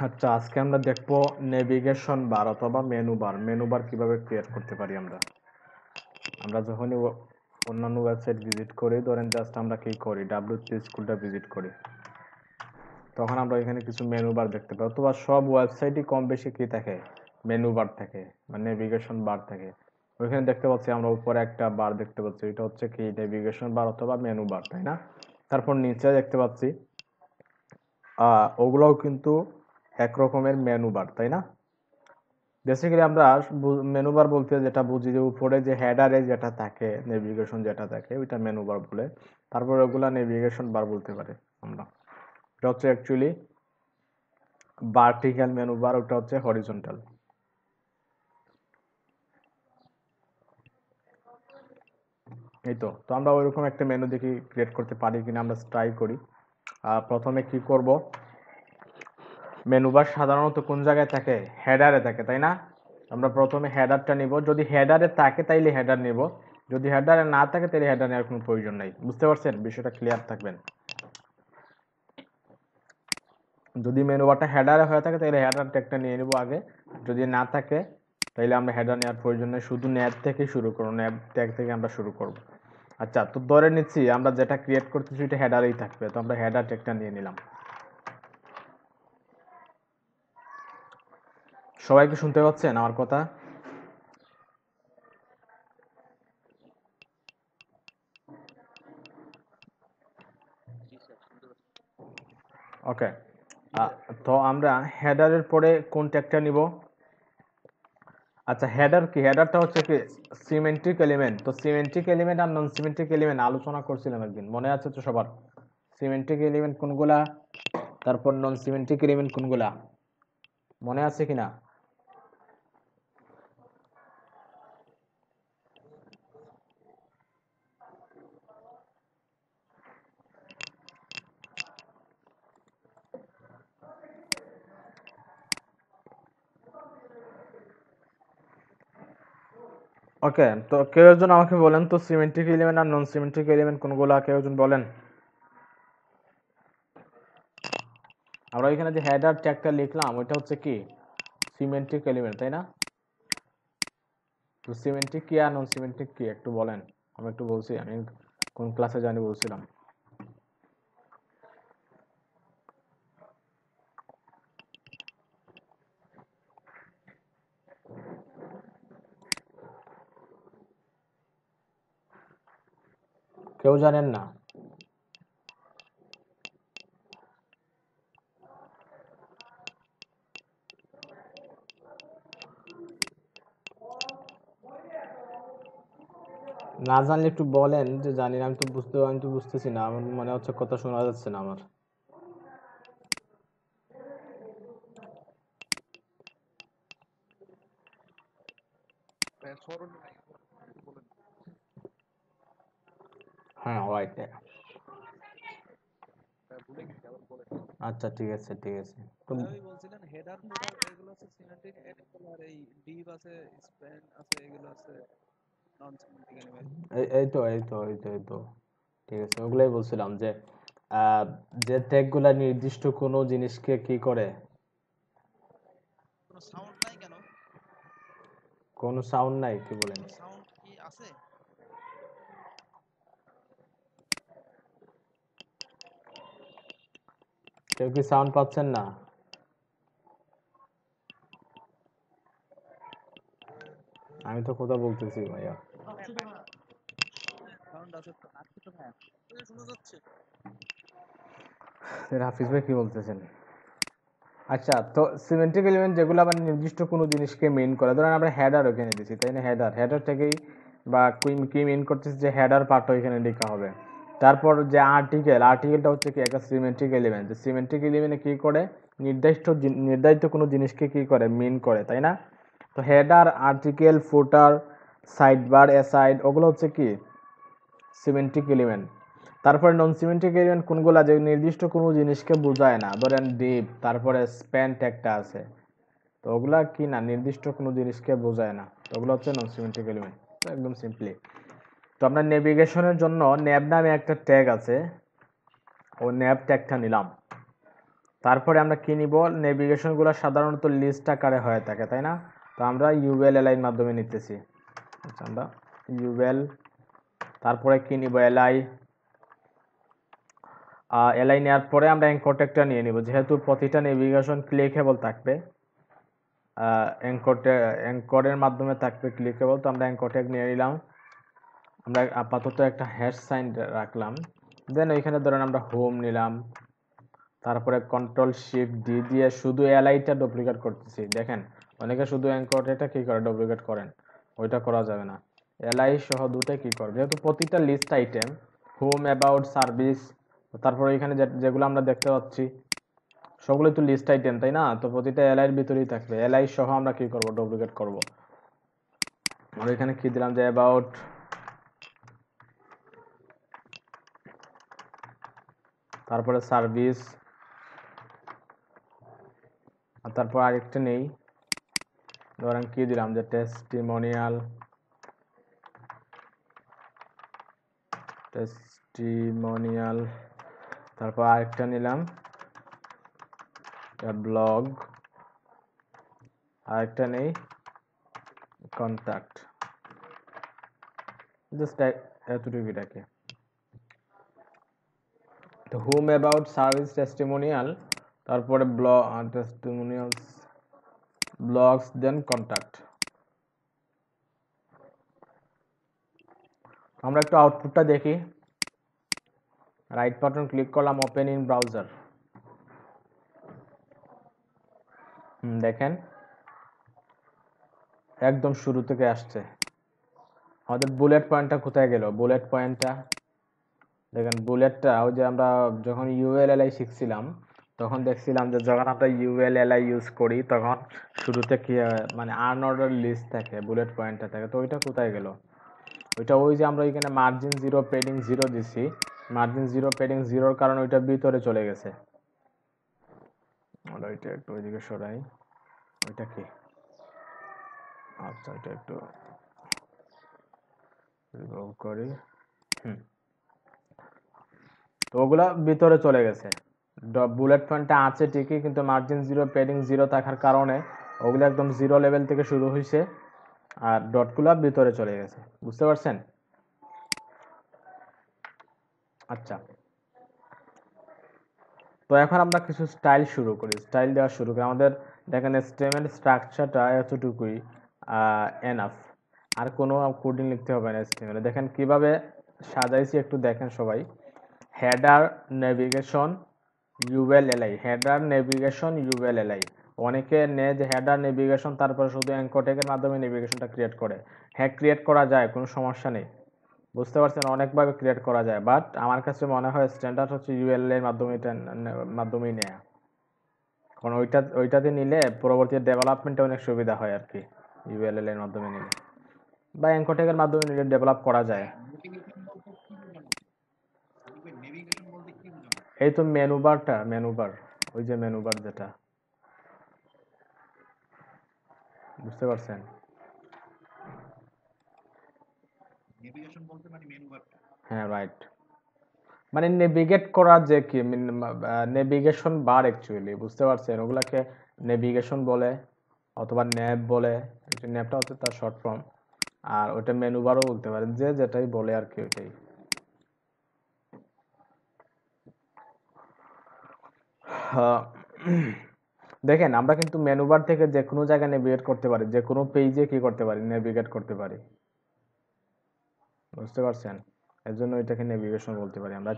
আচ্ছা, আজকে আমরা দেখবো নেভিগেশন বার অথবা মেনু বার কিভাবে ক্রিয়েট করতে পারি আমরা। আমরা যখনই অন্যান্য ওয়েবসাইট ভিজিট করি, ধরেন জাস্ট আমরা কি করি, WP স্কুলটা ভিজিট করি, তখন আমরা এখানে কিছু মেনু বার দেখতে পাই, অথবা সব ওয়েবসাইটই কম বেশি কি থাকে, মেনু বার থাকে, মানে নেভিগেশন বার থাকে। ওইখানে দেখতে পাচ্ছি আমরা উপরে একটা বার দেখতে পাচ্ছি, এটা হচ্ছে কি নেভিগেশন বার অথবা মেনু বার, তাই না? তারপর নিচে দেখতে পাচ্ছি ওগুলোও কিন্তু এক রকমের মেনু বার, তাই না? বেসিক্যালি আমরা মেনু বার বলতে যেটা বুঝি, যে উপরে যে হেডারে যেটা থাকে, নেভিগেশন যেটা থাকে, ওইটা মেনু বার বলে। তারপর ওগুলা নেভিগেশন বার বলতে পারে আমরা। এটা হচ্ছে অ্যাকচুয়ালি ভার্টিক্যাল মেনু বার, ওটা হচ্ছে হরিজন্টাল। এই তো তো আমরা ওইরকম একটা মেনু দেখি ক্রিয়েট করতে পারি কিনা, আমরা ট্রাই করি। প্রথমে কি করব, মেনু বার সাধারণত কোন জায়গায় থাকে, হেডারে থাকে, তাই না? আমরা প্রথমে হেডারটা নিব, যদি হেডারে থাকে তাইলে হেডার নিব, যদি হেডারে না থাকে তাহলে হেডার নেওয়ার কোনো প্রয়োজন নাই। বুঝতে পারছেন, বিষয়টা ক্লিয়ার থাকবেন। যদি মেনু বারটা হেডারে হয়ে থাকে তাহলে হেডার ট্যাগটা নিয়ে নিব আগে, যদি না থাকে তাহলে আমরা হেডার নেওয়ার প্রয়োজন নেই, শুধু ন্যাব থেকে শুরু করব, ন্যাব ট্যাগ থেকে আমরা শুরু করব। আচ্ছা, তো ধরে নিচ্ছি আমরা যেটা ক্রিয়েট করতেছি এটা হেডারেই থাকবে, তো আমরা হেডার ট্যাগটা নিয়ে নিলাম। সবাই কি শুনতে পাচ্ছেন আমার কথা? ওকে। তো আমরা হেডারের পরে কোন ট্যাগটা নিব? আচ্ছা, হেডার কি, হেডারটা হচ্ছে কি সিমেন্ট্রিক এলিমেন্ট। তো সিমেন্ট্রিক এলিমেন্ট আর নন সিমেন্ট্রিক এলিমেন্ট আলোচনা করছিলাম একদিন, মনে আছে তো সবার? সিমেন্ট্রিক এলিমেন্ট কোনগুলা, তারপর নন সিমেন্ট্রিক এলিমেন্ট কোনগুলা, মনে আছে কিনা? ওকে, তো কেউ একজন আমাকে বলেন তো সিমেন্ট্রিক এলিমেন্ট আর নন সিমেন্ট্রিক এলিমেন্ট কোনগুলা, কেউ একজন বলেন। আমরা এখানে যে হেডার ট্যাগটা লিখলাম ওইটা হচ্ছে কি সিমেন্ট্রিক এলিমেন্ট, তাই না? তো সিমেন্ট্রিক কি আর নন সিমেন্ট্রিক কি একটু বলেন। আমি একটু বলছি, আমি কোন ক্লাসে জানি বলছিলাম। কেউ জানেন না? না জানলে একটু বলেন যে জানি না, আমি তো বুঝতেছি না, আমার মনে হচ্ছে কথা শোনা যাচ্ছে না আমার। হ্যাঁ, হোয়াইট। আচ্ছা, ঠিক আছে ঠিক আছে। তো ভাই বলছিলেন হেডার ফোল্ডার এগুলো আছে সিমেন্টিক এনিমেল, আর এই ডিভ আছে, স্প্যান আছে, এগুলো আছে নন সিমেন্টিক এনিমেল। এই তো ঠিক আছে, ওগুলাই বলছিলাম যে আহ, যে ট্যাগগুলা নির্দিষ্ট কোনো জিনিসকে কি করে। কোনো সাউন্ড নাই কেন? কোনো সাউন্ড নাই কি বলেন? কোনো সাউন্ড কি আছে? কেউ কি সাউন্ড পাচ্ছেন না? আমি তো কথা বলতেছি ভাইয়া। সাউন্ড আছে তো, আছে তো ভাই, শোনা যাচ্ছে। হাফিজ ভাই কি বলতেছেন? আচ্ছা, তো সিমেন্টিক এলিমেন্ট যেগুলো আবার নির্দিষ্ট কোনো জিনিসকে মেইন করে, ধরেন আমরা হেডার ওখানে দিছি, তাই না? হেডার থেকেই বা কি মেইন করতেছি, যে হেডার পার্টটা ওইখানে লেখা হবে। তারপর যে আর্টিকেলটা হচ্ছে কি একটা সিমেন্টিক এলিমেন্ট, সিমেন্টিক এলিমেন্টে কি করে, নির্ধারিত কোনো জিনিসকে কি করে, মেইন করে, তাই না? তো হেডার, আর্টিকেল, ফুটার, সাইড বার, অ্যাসাইড, ওগুলো হচ্ছে কি সিমেন্টিক এলিমেন্ট। তারপরে নন সিমেন্টিক এলিমেন্ট কোনগুলা, যে নির্দিষ্ট কোনো জিনিসকে বোঝায় না, ধরেন ডিপ, তারপরে স্প্যান একটা আছে, তো ওগুলা কি না, নির্দিষ্ট কোনো জিনিসকে বোঝায় না, তো ওগুলো হচ্ছে নন সিমেন্টিক এলিমেন্ট। তো একদম সিম্পলি, তো আমরা নেভিগেশনের জন্য ন্যাব নামে একটা ট্যাগ আছে, ও ন্যাব ট্যাগটা নিলাম। তারপরে আমরা কি নিব, নেভিগেশনগুলো সাধারণত লিস্ট আকারে হয়ে থাকে, তাই না? তো আমরা ইউএল এলআই এর মাধ্যমে নিতেছি। আচ্ছা, আমরা ইউএল, তারপরে কি নিব, এলআই। এলআই নেওয়ার পরে আমরা অ্যাঙ্করটা নিয়ে নিব, যেহেতু প্রতিটা নেভিগেশন ক্লিকেবল থাকবে, অ্যাঙ্করের মাধ্যমে থাকবে ক্লিকেবল, তো আমরা অ্যাঙ্করটেক নিয়ে নিলাম। আমরা আপাতত একটা হ্যাশ সাইন রাখলাম। দেন ওইখানে ধরেন আমরা হোম নিলাম, তারপরে কন্ট্রোল শিফট ডি দিয়ে শুধু এলআইটা ডুপ্লিকেট করতেছি। দেখেন অনেকে শুধু অ্যাঙ্করটা কি করে, ডুপ্লিকেট করেন, ওইটা করা যাবে না। এলআই সহ দুটো কি করবে, যেহেতু প্রতিটা list item home, about, service, তারপরে এখানে যেগুলো আমরা দেখতে পাচ্ছি সবগুলো তো লিস্ট আইটেম, তাই না? তো প্রতিটা এলআই এর ভিতরেই থাকবে, এলআই সহ আমরা কি করব, ডুপ্লিকেট করব। আমরা এখানে কি দিলাম যে অ্যাবাউট, তারপরে সার্ভিস, আর তারপর আরেকটা নেই, ধরেন কি দিলাম যে টেস্টিমোনিয়াল, তারপর আরেকটা নিলাম ব্লগ, আরেকটা নেই কন্ট্যাক্ট, জাস্ট এতটুকুটাকে। তো হোম, অ্যাবাউট, সার্ভিস, টেস্টিমোনিয়াল, তারপরে টেস্টিমোনিয়ালস, ব্লগস, দেন কন্ট্যাক্ট। আমরা একটু আউটপুটটা দেখি। রাইট বাটন ক্লিক করলাম, ওপেন ইন ব্রাউজার। দেখেন একদম শুরু থেকে আসছে। আমাদের বুলেট পয়েন্টটা কোথায় গেল, বুলেট পয়েন্টটা দেখেন, বুলেটটা ওই যে আমরা যখন ইউএলএলআই শিখছিলাম তখন দেখছিলাম যে যখন আমরা ইউএলএলআই ইউজ করি তখন শুরুতে কি মানে আনঅর্ডার লিস্ট থাকে, বুলেট পয়েন্টটা থাকে। তো ওইটা কোথায় গেল, ওইটা ওই যে আমরা এখানে মার্জিন 0 পেডিং 0 দিছি, মার্জিন 0 পেডিং 0-র কারণে ওইটা ভিতরে চলে গেছে। ওইটা একটু ওইদিকে সরাই, ওইটা কি, আচ্ছা এটা একটু রিমুভ করি। তো ওগুলা ভিতরে চলে গেছে, বুলেট পয়েন্টটা আছে ঠিকই, কিন্তু মার্জিন 0 পেডিং 0 থাকার কারণে ওগুলো একদম 0 লেভেল থেকে শুরু হয়েছে আর ডটগুলা ভিতরে চলে গেছে। বুঝতে পারছেন? আচ্ছা, তো এখন আমরা কিছু স্টাইল শুরু করি, স্টাইল দেওয়া শুরু করি। আমাদের দেখেন স্টেমের স্ট্রাকচারটা এতটুকুই এনাফ, আর কোনো কোডিং লিখতে হবে না স্টেমের। দেখেন কিভাবে সাজাইছি একটু দেখেন সবাই। Header, navigation, UL LI, header, navigation, UL LI. অনেকে নেয় যে হেডার, নেভিগেশন, তারপরে শুধু অ্যাঙ্করটেকের মাধ্যমে নেভিগেশনটা ক্রিয়েট করে। হ্যাঁ, ক্রিয়েট করা যায়, কোনো সমস্যা নেই, বুঝতে পারছেন, অনেকভাবে ক্রিয়েট করা যায়, বাট আমার কাছে মনে হয় স্ট্যান্ডার্ড হচ্ছে ইউএলএল এর মাধ্যমেই নেয়া, কারণ ওইটাতে নিলে পরবর্তী ডেভেলপমেন্টে অনেক সুবিধা হয় আর কি, ইউএলএল এর মাধ্যমে নিলে বা অ্যাঙ্করটেকের মাধ্যমে নিলে ডেভেলপ করা যায়। এই তো মেনুবার, ওই যে মেনুবার যেটা, বুঝতে পারছেন? হ্যাঁ, রাইট, মানে নেভিগেট করা যে কি, নেভিগেশন বার অ্যাকচুয়ালি, বুঝতে পারছেন? ওগুলাকে নেভিগেশন বলে অথবা ন্যাব বলে, ন্যাবটা হচ্ছে তার শর্ট ফর্ম, আর ওইটা মেনু বারও বলতে পারেন, যে যেটাই বলে আর কি, ওইটাই। দেখেন আমরা কিন্তু মেনু বার থেকে যে কোনো জায়গায় নেভিগেট করতে পারি, যে কোনো পেজে কি করতে পারি, নেভিগেট করতে পারি, বুঝতে পারছেন? এর জন্য এটাকে নেভিগেশন বলতে পারি আমরা।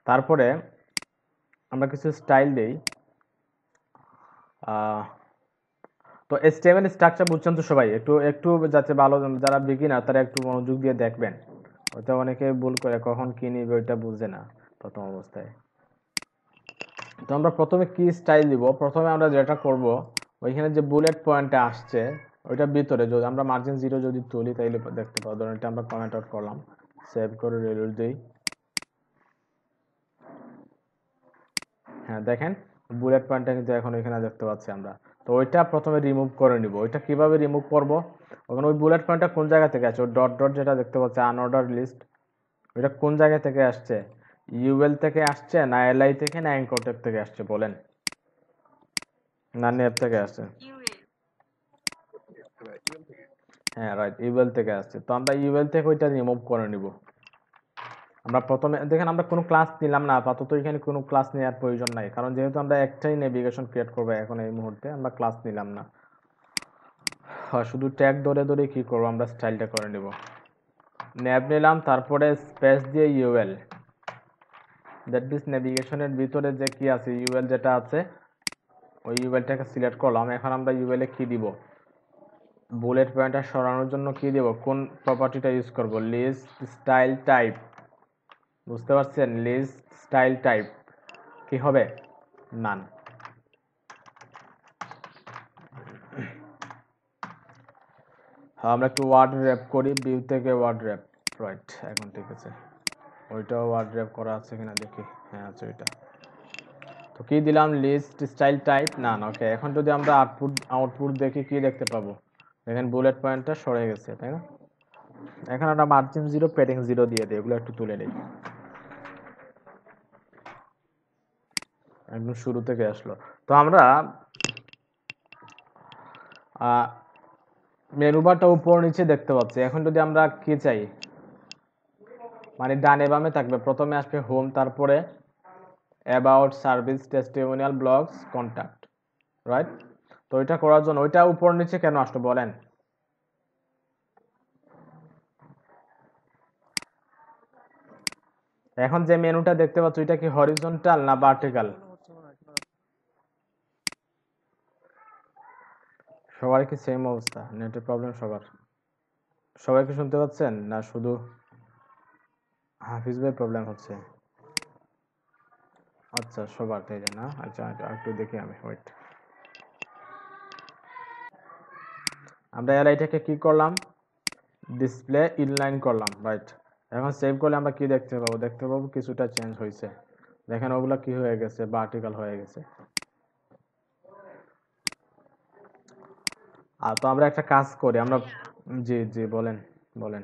তারপরে আমরা কিছু স্টাইল দেই। তো HTML স্ট্রাকচার বুঝছেন তো সবাই? একটু একটু যাতে ভালো, যারা বিগিনার তারা একটু মনোযোগ দিয়ে দেখবেন। ওইটা অনেকে ভুল করে, কখন কি নিবে ওইটা বুঝে না প্রথম অবস্থায়। তো আমরা প্রথমে কি স্টাইল দিব, প্রথমে আমরা যেটা করব, ওইখানে যে বুলেট পয়েন্টটা আসছে ওইটার ভিতরে যদি আমরা মার্জিন 0 যদি তুলি তাইলে দেখতে পাবো। ধরুন এটা আমরা কমেন্ট আউট করলাম, সেভ করে রিলোড দিই। হ্যাঁ দেখেন বুলেট পয়েন্টটা কিন্তু এখন এখানে দেখতে পাচ্ছি আমরা। তো ওইটা প্রথমে রিমুভ করে নিব। ওইটা কিভাবে রিমুভ করব, ওখানে ওই বুলেট পয়েন্টটা কোন জায়গা থেকে আছে, ওই ডট ডট যেটা দেখতে পাচ্ছি আনঅর্ডার লিস্ট, ওইটা কোন জায়গা থেকে আসছে, ইউএল থেকে আসছে না এলআই থেকে না অ্যাঙ্করটেক থেকে আসছে বলেন? না নেপ থেকে আসছে। হ্যাঁ রাইট, ইউএল থেকে আসছে। তো আমরা ইউএল থেকে ওইটা রিমুভ করে নিব। আমরা প্রথমে দেখেন আমরা কোনো ক্লাস নিলাম না আপাতত, এখানে কোনো ক্লাস নেওয়ার প্রয়োজন নাই, কারণ যেহেতু আমরা একটাই নেভিগেশন ক্রিয়েট করবো এখন এই মুহূর্তে, আমরা ক্লাস নিলাম না। শুধু ট্যাগ ধরে ধরে কি করবো, আমরা স্টাইলটা করে নিব। ন্যাব নিলাম, তারপরে স্পেস দিয়ে ইউএল, দ্যাট মিনস নেভিগেশনের ভিতরে যে কি আছে ইউএল যেটা আছে ওই ইউএলটাকে সিলেক্ট করলাম। এখন আমরা ইউএল এ কি দিব, বুলেট পয়েন্টার সরানোর জন্য কি দেব, কোন প্রপার্টিটা ইউজ করব, লিস্ট স্টাইল টাইপ। বুঝতে পারছেন, লিস্ট স্টাইল টাইপ কি হবে, নান। আমরা একটু ওয়ার্ড র্যাপ করি, ভিউ থেকে ওয়ার্ড র্যাপ, রাইট এখন ঠিক আছে। ওইটাও ওয়ার্ড র্যাপ করা আছে কিনা দেখি, হ্যাঁ আছে ওইটা। তো কি দিলাম, লিস্ট স্টাইল টাইপ নান। ওকে, এখন যদি আমরা আউটপুট দেখি কি দেখতে পাবো, দেখেন বুলেট পয়েন্টটা সরে গেছে, তাই না? এখন আমরা মার্জিন 0 প্যাডিং 0 দিয়ে দিই, এগুলো একটু তুলে নিই। একদম শুরু থেকে আসলো। তো আমরা মেনু বারটা উপর নিচে দেখতে পাচ্ছি। এখন যদি আমরা কি চাই, মানে ডানে বামে থাকবে, প্রথমে আসবে হোম, তারপরে about, service, testimonial, blogs, contact, right? তো এটা করার জন্য ওইটা উপর নিচে কেন আসলো বলেন? এখন যে মেনুটা দেখতে পাচ্ছ এটা কি হরিজন্টাল না ভার্টিক্যাল? সবার কি সেম অবস্থা, নেটের প্রবলেম সবার? সবাই কি শুনতে পাচ্ছেন না শুধু হাফিজ ভাই প্রবলেম হচ্ছে? আচ্ছা সবার, তাই না? আচ্ছা একটু দেখি আমি, ওয়েট। আমরা এলআইটাকে কি করলাম, ডিসপ্লে ইনলাইন করলাম, রাইট? এখন সেভ করলে আমরা কি দেখতে পাবো, দেখতে পাবো কিছুটা চেঞ্জ হয়েছে। দেখেন ওগুলা কি হয়ে গেছে, ভার্টিক্যাল হয়ে গেছে। আর তো আমরা একটা কাজ করি, আমরা জি জি বলেন বলেন।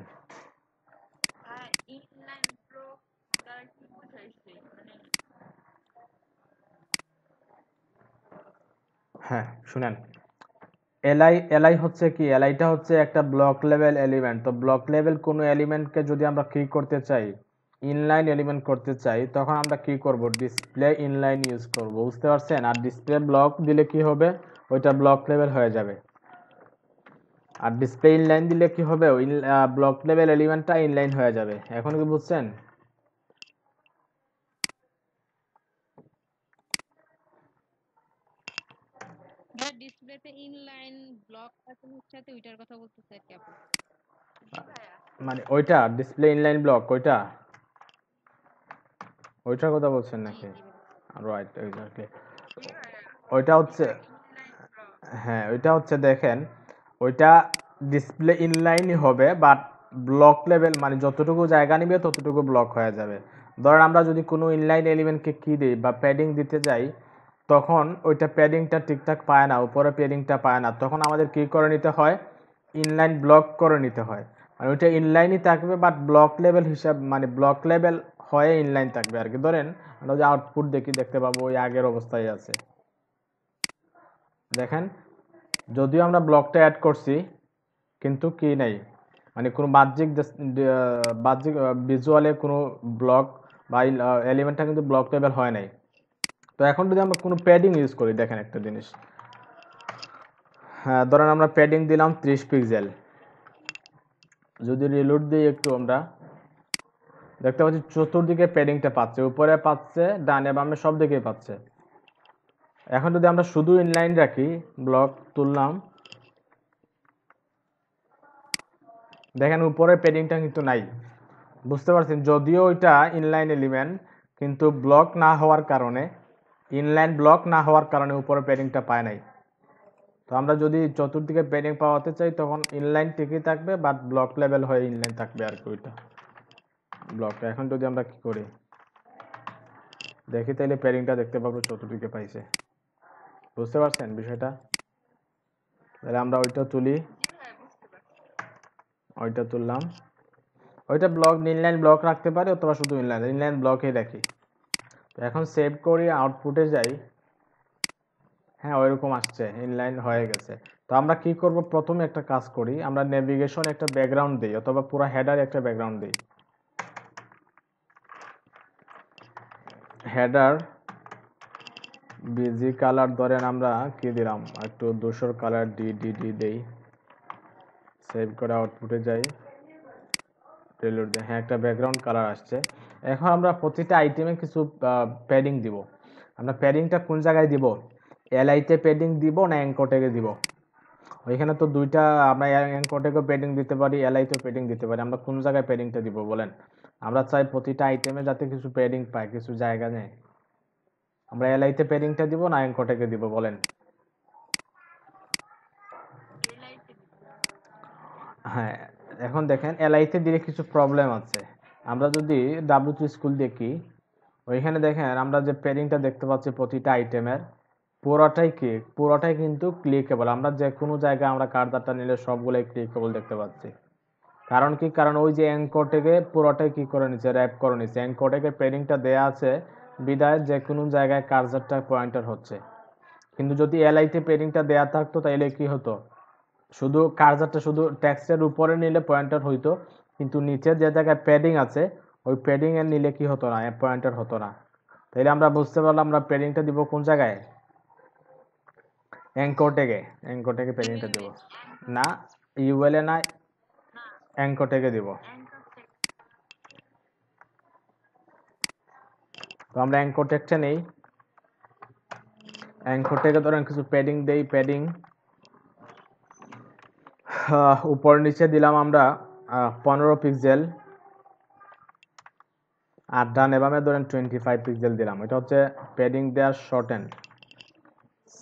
হ্যাঁ শুনেন, এলআই হচ্ছে কি, এলআইটা হচ্ছে একটা ব্লক লেভেল এলিমেন্ট। তো ব্লক লেভেল কোনো এলিমেন্টকে যদি আমরা কি করতে চাই, ইনলাইন এলিমেন্ট করতে চাই, তখন আমরা কি করব, ডিসপ্লে ইনলাইন ইউজ করব। বুঝতে পারছেন? আর ডিসপ্লে ব্লক দিলে কি হবে, ওইটা ব্লক লেভেল হয়ে যাবে। আর ডিসপ্লে ইনলাইন দিলে কি হবে, ওই ব্লক লেভেল এলিমেন্টটা ইনলাইন হয়ে যাবে। এখন কি বুঝছেন? ডিসপ্লেতে ইনলাইন ব্লক আছে সাথে ওইটার কথা বলতেছে আর কি আপু। মানে ওইটা ডিসপ্লে ইনলাইন ব্লক, ওইটার কথা বলছেন নাকি? Right, exactly. ওইটা হচ্ছে, হ্যাঁ ওইটা হচ্ছে দেখেন, ওইটা ডিসপ্লে ইনলাইনই হবে, বাট ব্লক লেভেল মানে যতটুকু জায়গা নিবে ততটুকু ব্লক হয়ে যাবে। ধরেন আমরা যদি কোনো ইনলাইন এলিমেন্টকে কি দিই বা প্যাডিং দিতে যাই, তখন ওইটা প্যাডিংটা ঠিকঠাক পায় না, উপরে প্যাডিংটা পায় না, তখন আমাদের কি করে নিতে হয়, ইনলাইন ব্লক করে নিতে হয়। মানে ওইটা ইনলাইনই থাকবে বাট ব্লক লেভেল হিসাব, মানে ব্লক লেভেল হয়ে ইনলাইন থাকবে আর কি। ধরেন আমরা যে আউটপুট দেখতে পাবো ওই আগের অবস্থায় আছে। দেখেন যদিও আমরা ব্লকটা অ্যাড করছি কিন্তু কি নেই, মানে কোনো বাহ্যিক ভিজুয়ালে কোনো ব্লক বা এলিমেন্টটা কিন্তু ব্লক লেভেল হয় নাই। তো এখন যদি আমরা কোনো প্যাডিং ইউজ করি, দেখেন একটা জিনিস, হ্যাঁ ধরেন আমরা প্যাডিং দিলাম 30 পিক্সেল, যদি রিলোড দিই একটু, আমরা দেখতে পাচ্ছি চতুর্দিকে প্যাডিংটা পাচ্ছে, উপরে পাচ্ছে, ডানে বামে সব দিকে পাচ্ছে। এখন যদি আমরা শুধু ইনলাইন রাখি, ব্লক তুললাম, দেখেন উপরে প্যাডিংটা কিন্তু নাই। বুঝতে পারছেন? যদিও ওইটা ইনলাইন এলিমেন্ট, কিন্তু ব্লক না হওয়ার কারণে, ইনলাইন ব্লক না হওয়ার কারণে উপরে প্যাডিংটা পায় নাই। তো আমরা যদি চতুর্দিকে প্যাডিং পাওয়াতে চাই তখন ইনলাইন ঠিকই থাকবে, বাট ব্লক লেভেল হয়ে ইনলাইন থাকবে আর কি ওইটা ব্লকটা। এখন যদি আমরা কি করি দেখি, তাহলে প্যাডিংটা দেখতে পাবো চতুর্দিকে পাইছে। বুঝতে পারছেন বিষয়টা? তাহলে আমরা ওইটা তুলি, ওইটা তুললাম, ওইটা ব্লক ইনলাইন ব্লক রাখতে পারি অথবা শুধু ইনলাইন ব্লকই রাখি। তো এখন সেভ করি, আউটপুটে যাই, হ্যাঁ ওইরকম আসছে, ইনলাইন হয়ে গেছে। তো আমরা কি করব, প্রথমে একটা কাজ করি, আমরা নেভিগেশন একটা ব্যাকগ্রাউন্ড দিই অথবা পুরো হেডার একটা ব্যাকগ্রাউন্ড দিই। হেডার বিজি কালার ধরেন আমরা কি দিলাম, একটু ধূসর কালার ডি ডি ডি দেই, সেভ করে আউটপুটে যাই, রিলোড দিই। হ্যাঁ একটা ব্যাকগ্রাউন্ড কালার আসছে। এখন আমরা প্রতিটা আইটেমে কিছু প্যাডিং দিব। আমরা প্যাডিংটা কোন জায়গায় দিব, এলআইতে প্যাডিং দিব না অ্যাঙ্কর ট্যাগে দিব? ওইখানে তো দুইটা, আমরা অ্যাঙ্কর ট্যাগেও প্যাডিং দিতে পারি, এলআইতেও প্যাডিং দিতে পারি। আমরা কোন জায়গায় প্যাডিংটা দিব বলেন? আমরা চাই প্রতিটা আইটেমে যাতে কিছু প্যাডিং পায়, কিছু জায়গা নেই। আমরা এলআইতে প্যাডিংটা দিব না অ্যাঙ্কর ট্যাগে দিব বলেন? হ্যাঁ এখন দেখেন এলআইতে দিলে কিছু প্রবলেম আছে। আমরা যদি W3 স্কুল দেখি, ওইখানে দেখেন আমরা যে প্যাডিংটা দেখতে পাচ্ছি প্রতিটা আইটেমের, পুরোটাই কিন্তু ক্লিকেবল। আমরা যে কোনো জায়গায় আমরা কার্সারটা নিলে সবগুলোই ক্লিকেবল দেখতে পাচ্ছি। কারণ কি, কারণ ওই যে অ্যাঙ্কর ট্যাগে পুরোটাই কি করে নিচ্ছে, র্যাপ করে নিচ্ছে। অ্যাঙ্কর ট্যাগের প্যাডিংটা দেয়া আছে বিদায় যে কোনো জায়গায় কার্সারটা পয়েন্টার হচ্ছে। কিন্তু যদি এলআইতে প্যাডিংটা দেয়া থাকতো তাহলে কি হতো, শুধু কার্সারটা শুধু টেক্সটের উপরে নিলে পয়েন্টার হইতো, কিন্তু নিচে যে জায়গায় প্যাডিং আছে ওই প্যাডিং এর নিলে কি হতো না, পয়েন্টার হতো না। তাইলে আমরা বুঝতে পারলাম আমরা প্যাডিংটা দিব কোন জায়গায়, অ্যাঙ্কর ট্যাগে প্যাডিংটা দিব। না ইউএল এ না, অ্যাঙ্কর ট্যাগে দিব। তো আমরা অ্যাঙ্কর ট্যাগটা নেই, অ্যাঙ্কর ট্যাগে ধরেন কিছু প্যাডিং দেই, প্যাডিং উপর নিচে দিলাম আমরা 15 পিক্সেল, আর ডানে বামে ধরেন 25 পিক্সেল দিলাম। এটা হচ্ছে প্যাডিং দেওয়ার শর্ট এন্ড।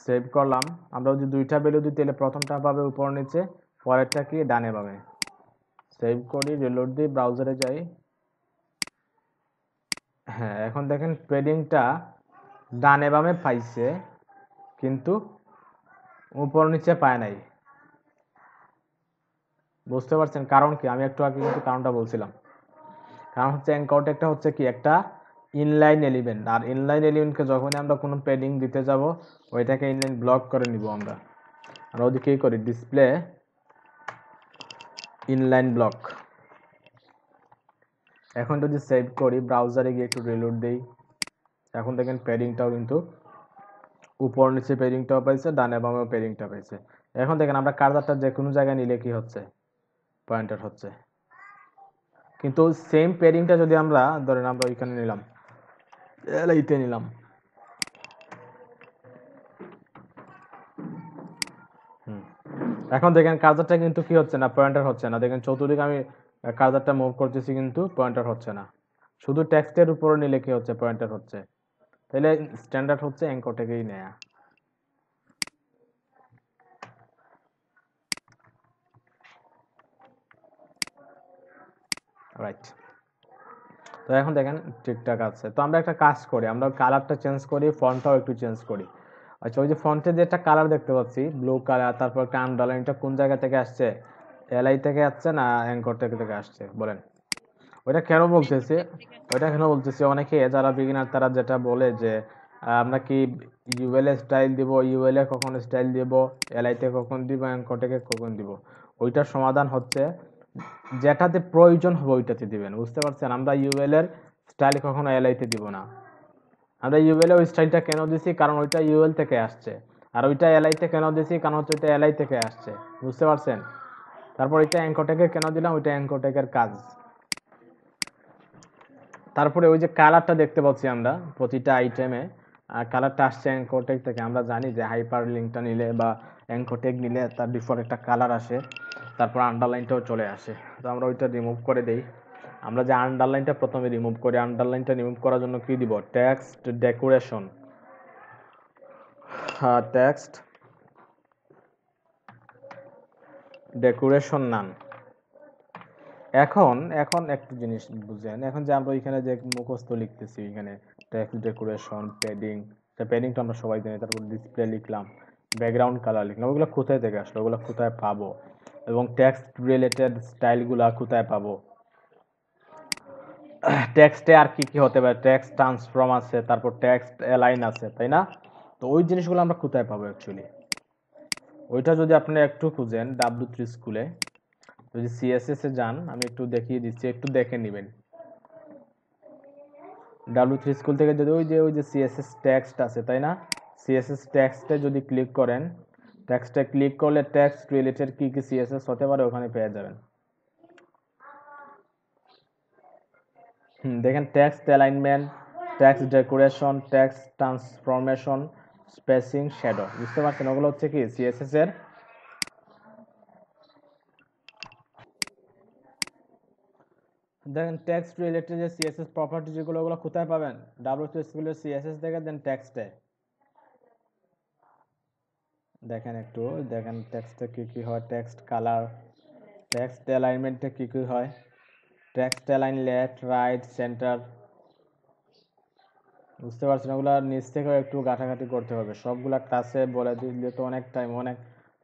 সেভ করলাম। আমরা যদি দুইটা ভ্যালু দিই তাহলে প্রথমটা পাবে উপর নিচে, পরেরটা কি ডানে বামে। সেভ করি, রিলোড দিই, ব্রাউজারে যাই। হ্যাঁ এখন দেখেন প্যাডিংটা ডানে বামে পাইছে কিন্তু উপর নিচে পায় নাই। বুঝতে পারছেন কারণ কি? আমি একটু আগে কিন্তু কারণটা বলছিলাম। কারণ হচ্ছে অ্যাঙ্কর ট্যাগটা হচ্ছে কি একটা ইনলাইন এলিমেন্ট, আর ইনলাইন এলিমেন্টকে যখনই আমরা কোনো প্যাডিং দিতে যাব ওইটাকে ইনলাইন ব্লক করে নিব আমরা। আর ওদিকে কি করি, ডিসপ্লে ইনলাইন ব্লক। এখন যদি সেভ করি, ব্রাউজারে গিয়ে একটু রিলোড দেই, এখন দেখেন প্যাডিংটাও কিন্তু উপর নিচে প্যাডিংটাও পাইছে, ডানে বামেও প্যাডিংটা পাইছে। এখন দেখেন আমরা কার্সারটা যে কোনো জায়গায় নিলে কি হচ্ছে, পয়েন্টার হচ্ছে। কিন্তু সেম প্যাডিংটা যদি আমরা ধরেন আমরা ওইখানে নিলাম, এলআইতে নিলাম, এখন দেখেন কার্সারটা কিন্তু কি হচ্ছে না, পয়েন্টার হচ্ছে না। দেখেন চতুর্দিকে আমি কার্সারটা মুভ করতেছি কিন্তু পয়েন্টার হচ্ছে না। শুধু টেক্সটের উপরে নিলে কি হচ্ছে, পয়েন্টার হচ্ছে। তাহলে স্ট্যান্ডার্ড হচ্ছে অ্যাঙ্কর থেকেই নেয়া। রাইট। তো এখন দেখেন ঠিকঠাক আছে। তো আমরা একটা কাজ করি, আমরা কালারটা চেঞ্জ করি, ফন্টটাও একটু চেঞ্জ করি। আচ্ছা ওই যে ফন্টে যে একটা কালার দেখতে পাচ্ছি ব্লু কালার, তারপর একটা আন্ডারলাইনটা কোন জায়গা থেকে আসছে, এলআই থেকে আসছে না অ্যাঙ্কর থেকে আসছে বলেন? ওইটা কেন বলতেছি, অনেকে যারা বিগিনার তারা যেটা বলে যে আমরা কি ইউএল এ স্টাইল দিব, ইউএল এ কখন স্টাইল দিব, এলআইতে কখন দিব, অ্যাঙ্কর থেকে কখন দিব। ওইটার সমাধান হচ্ছে যেটাতে প্রয়োজন হবে ওইটাতে দিবেন। বুঝতে পারছেন? আমরা ইউএল এর স্টাইল কখনো এলআইতে দিব না। আমরা ইউএল এর ওই স্টাইলটা কেন দিছি, কারণ ওইটা ইউএল থেকে আসছে। আর ওইটা এলআইতে কেন দিছি, কারণ হচ্ছে ওইটা এলআই থেকে আসছে। বুঝতে পারছেন? তারপর এটা অ্যাঙ্কর ট্যাগে কেন দিলাম, ওইটা অ্যাঙ্কর ট্যাগের কাজ। তারপরে ওই যে কালারটা দেখতে পাচ্ছি আমরা প্রতিটা আইটেমে, কালারটা আসছে অ্যাঙ্কর ট্যাগ থেকে। আমরা জানি যে হাইপার লিঙ্কটা নিলে বা অ্যাঙ্কর ট্যাগ নিলে তার ডিফল্ট একটা কালার আসে, তারপর আন্ডারলাইনটাও চলে আসে। তো আমরা ওইটা রিমুভ করে দেই। আমরা যে আন্ডারলাইনটা প্রথমে রিমুভ করি, আন্ডারলাইনটা রিমুভ করার জন্য কি দিব, টেক্সট ডেকোরেশন, টেক্সট ডেকোরেশন নাম। এখন এখন একটা জিনিস বুঝেন, এখন যে আমরা এখানে যে মুখস্থ লিখতেছি, এখানে টেক্সট ডেকোরেশন, প্যাডিং, প্যাডিংটা আমরা সবাই জানি, তারপর ডিসপ্লে লিখলাম, ব্যাকগ্রাউন্ড কালার লিখলাম, ওগুলো কোথায় থেকে আসলো, ওগুলো কোথায় পাবো, এবং টেক্সট রিলেটেড স্টাইলগুলো কোথায় পাবো। টেক্সটে আর কি কি হতে পারে, টেক্সট ট্রান্সফর্ম আছে, তারপর টেক্সট অ্যালাইন আছে, তাই না? তো ওই জিনিসগুলো আমরা কোথায় পাবো অ্যাকচুয়ালি? ওইটা যদি আপনি একটু খুঁজেন W3 স্কুলে, যদি CSS এ যান, আমি একটু দেখিয়ে দিচ্ছি, একটু দেখে নেবেন। W3 স্কুল থেকে যদি ওই যে CSS টেক্সট আছে, তাই না? CSS টেক্সটে যদি ক্লিক করেন, টেক্সটে ক্লিক করলে টেক্সট রিলেটেড কি কি CSS হতে পারে ওখানে পেয়ে যাবেন। দেখেন text alignment, text decoration, text transformation, spacing, shadow. বুঝতে পারছেন ওগুলো হচ্ছে কি CSS এর। দেখেন টেক্সট রিলেটেড যে CSS প্রপার্টি যেগুলো ওগুলো কোথায় পাবেন? W3 স্কুলের CSS থেকে দেন টেক্সটে। দেখেন একটু দেখেন টেক্সটে কি কি হয়, টেক্সট কালার, টেক্সট অ্যালাইনমেন্টে কি কি হয়, text align left right centre. বুঝতে পারছেন ওগুলো নিচ থেকেও একটু ঘাটাঘাটি করতে হবে, সবগুলা ক্লাসে বলে দিলে তো অনেক টাইম, অনেক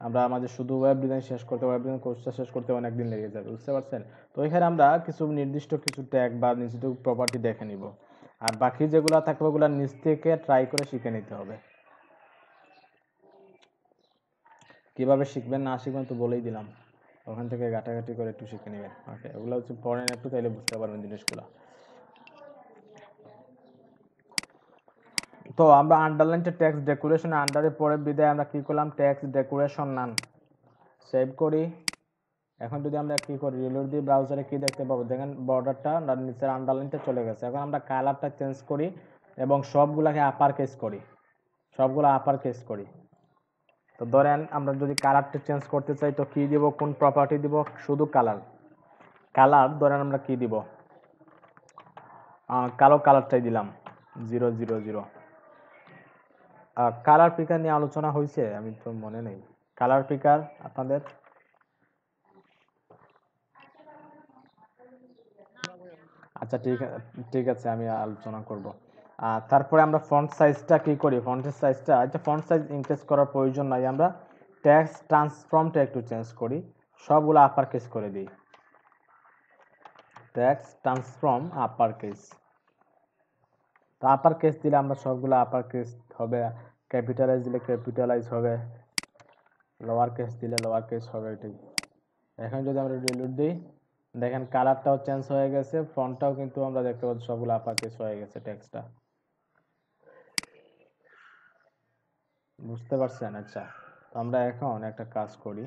আমরা আমাদের শুধু ওয়েব ডিজাইন শেষ করতে, ওয়েব ডিজাইন কোর্সটা শেষ করতে অনেক দিন লেগে যাবে। বুঝতে পারছেন? তো এখানে আমরা কিছু নির্দিষ্ট কিছু ট্যাগ বা নির্দিষ্ট প্রপার্টি দেখে নিব, আর বাকি যেগুলো থাকবে ওগুলো নিচ থেকে ট্রাই করে শিখে নিতে হবে। কিভাবে শিখবেন না শিখবেন তো বলেই দিলাম, ওখান থেকে ঘাটাঘাটি করে একটু শিখে নেবেন। ওকে, ওগুলো হচ্ছে পড়েন একটু, তাইলে বুঝতে পারবেন জিনিসগুলো। তো আমরা আন্ডারলাইনটা টেক্সট ডেকোরেশন আন্ডারে পরে বিদায় আমরা কি করলাম, টেক্সট ডেকোরেশন নান সেভ করি। এখন যদি আমরা কি করি, রিলোড দিয়ে ব্রাউজারে কি দেখতে পাবো, দেখেন বর্ডারটা নিচের আন্ডারলাইনটা চলে গেছে। এখন আমরা কালারটা চেঞ্জ করি এবং সবগুলাকে আপার কেস করি, সবগুলো আপার কেস করি। তো ধরেন আমরা যদি কালারটা চেঞ্জ করতে চাই তো কি দিব, কোন প্রপার্টি দিব, শুধু কালার। কালার ধরেন আমরা কি দিব, কালো কালারটাই দিলাম 000। কালার পিকার নিয়ে আলোচনা হয়েছে, আমি তো মনে নেই কালার পিকার আপনাদের। আচ্ছা ঠিক আছে আমি আলোচনা করব। তারপরে আমরা ফন্ট সাইজটা কি করি, ফন্টের সাইজটা, আচ্ছা ফন্ট সাইজ ইনক্রিজ করার প্রয়োজন নাই, আমরা টেক্সট ট্রান্সফর্মটা একটু চেঞ্জ করি, সবগুলো আপার কেস করে দিই। টেক্সট ট্রান্সফর্ম আপার কেস, তো আপার কেস দিলে আমরা সবগুলো আপার কেস হবে, ক্যাপিটালাইজ দিলে ক্যাপিটালাইজ হবে, লোয়ার কেস দিলে লোয়ার কেস হবে, এটাই। এখন যদি আমরা রিলোড দিই, দেখেন কালারটাও চেঞ্জ হয়ে গেছে, ফন্টটাও কিন্তু আমরা দেখতে পাচ্ছি সবগুলো আপার কেস হয়ে গেছে টেক্সটটা। বুঝতে পারছেন? আচ্ছা, তো আমরা এখন একটা কাজ করি,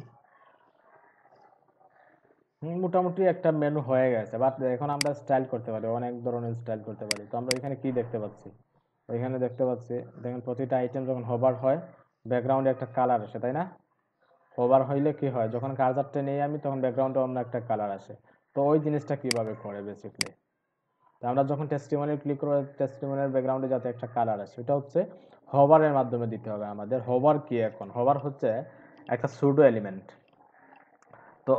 মোটামুটি একটা মেনু হয়ে গেছে, বাট এখন আমরা স্টাইল করতে পারি, অনেক ধরনের স্টাইল করতে পারি। তো আমরা এখানে কি দেখতে পাচ্ছি, এখানে দেখতে পাচ্ছি দেখেন প্রতিটা আইটেম যখন হোভার হয় ব্যাকগ্রাউন্ডে একটা কালার আসে, তাই না? হোভার হইলে কি হয়, যখন কার্সারটা নেই আমি তখন ব্যাকগ্রাউন্ডে অন্য একটা কালার আসে। তো ওই জিনিসটা কিভাবে করে বেসিক্যালি, তো আমরা যখন টেস্টিমোনিয়াল ক্লিক করব, টেস্টিমোনিয়াল ব্যাকগ্রাউন্ডে যাতে একটা কালার আসে, এটা হচ্ছে হোভারের মাধ্যমে দিতে হবে আমাদের। হোভার কি, এখন হোভার হচ্ছে একটা সুডো এলিমেন্ট। তো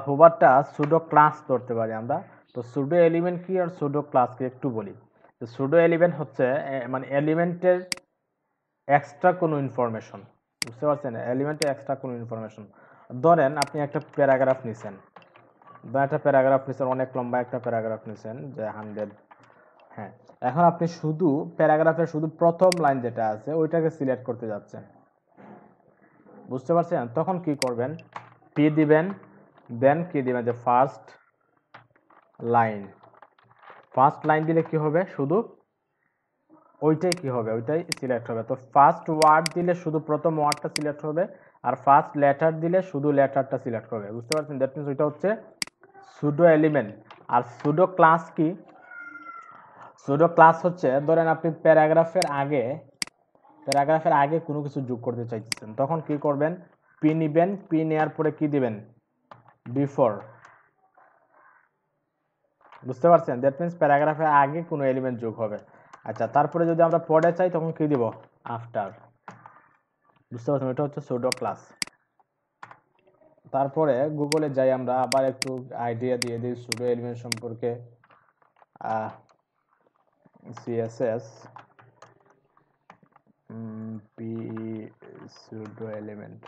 হোভারটা সুডো ক্লাস ধরতে পারি আমরা। তো সুডো এলিমেন্ট কি আর সুডো ক্লাস কি একটু বলি। তো সুডো এলিমেন্ট হচ্ছে মানে এলিমেন্টের এক্সট্রা কোনো ইনফরমেশন। বুঝতে পারছেন? এলিমেন্টের এক্সট্রা কোনো ইনফরমেশন। ধরেন আপনি একটা প্যারাগ্রাফ নিছেন, একটা প্যারাগ্রাফ নিছেন, অনেক লম্বা একটা প্যারাগ্রাফ নিছেন যে 100, হ্যাঁ। এখন আপনি শুধু প্যারাগ্রাফের শুধু প্রথম লাইন যেটা আছে ওইটাকে সিলেক্ট করতে যাচ্ছেন। বুঝতে পারছেন? তখন কি করবেন, পি দিবেন, দেন কি দিবেন যে ফার্স্ট লাইন। ফার্স্ট লাইন দিলে কি হবে, শুধু ওইটাই কি হবে, ওইটাই সিলেক্ট হবে। তো ফার্স্ট ওয়ার্ড দিলে শুধু প্রথম ওয়ার্ডটা সিলেক্ট হবে, আর ফার্স্ট লেটার দিলে শুধু লেটারটা সিলেক্ট হবে। বুঝতে পারছেন? দ্যাট মিনস ওইটা হচ্ছে সুডো এলিমেন্ট। আর সুডো ক্লাস কি, সুডো ক্লাস হচ্ছে ধরেন আপনি প্যারাগ্রাফের আগে কোনো কিছু যোগ করতে চাইতেছেন, তখন কি করবেন, পি নিবেন, পি নেওয়ার পরে কি দিবেন, বিফোর। বুঝতে পারছেন? দ্যাট মিনস প্যারাগ্রাফের আগে কোনো এলিমেন্ট যোগ হবে। আচ্ছা, তারপরে যদি আমরা পরে চাই তখন কি দিব, আফটার। বুঝতে পারছেন? এটা হচ্ছে সুডো ক্লাস। তারপরে গুগলে যাই আমরা, আবার একটু আইডিয়া দিয়ে দিই সুডো এলিমেন্ট সম্পর্কে। CSS P pseudo element.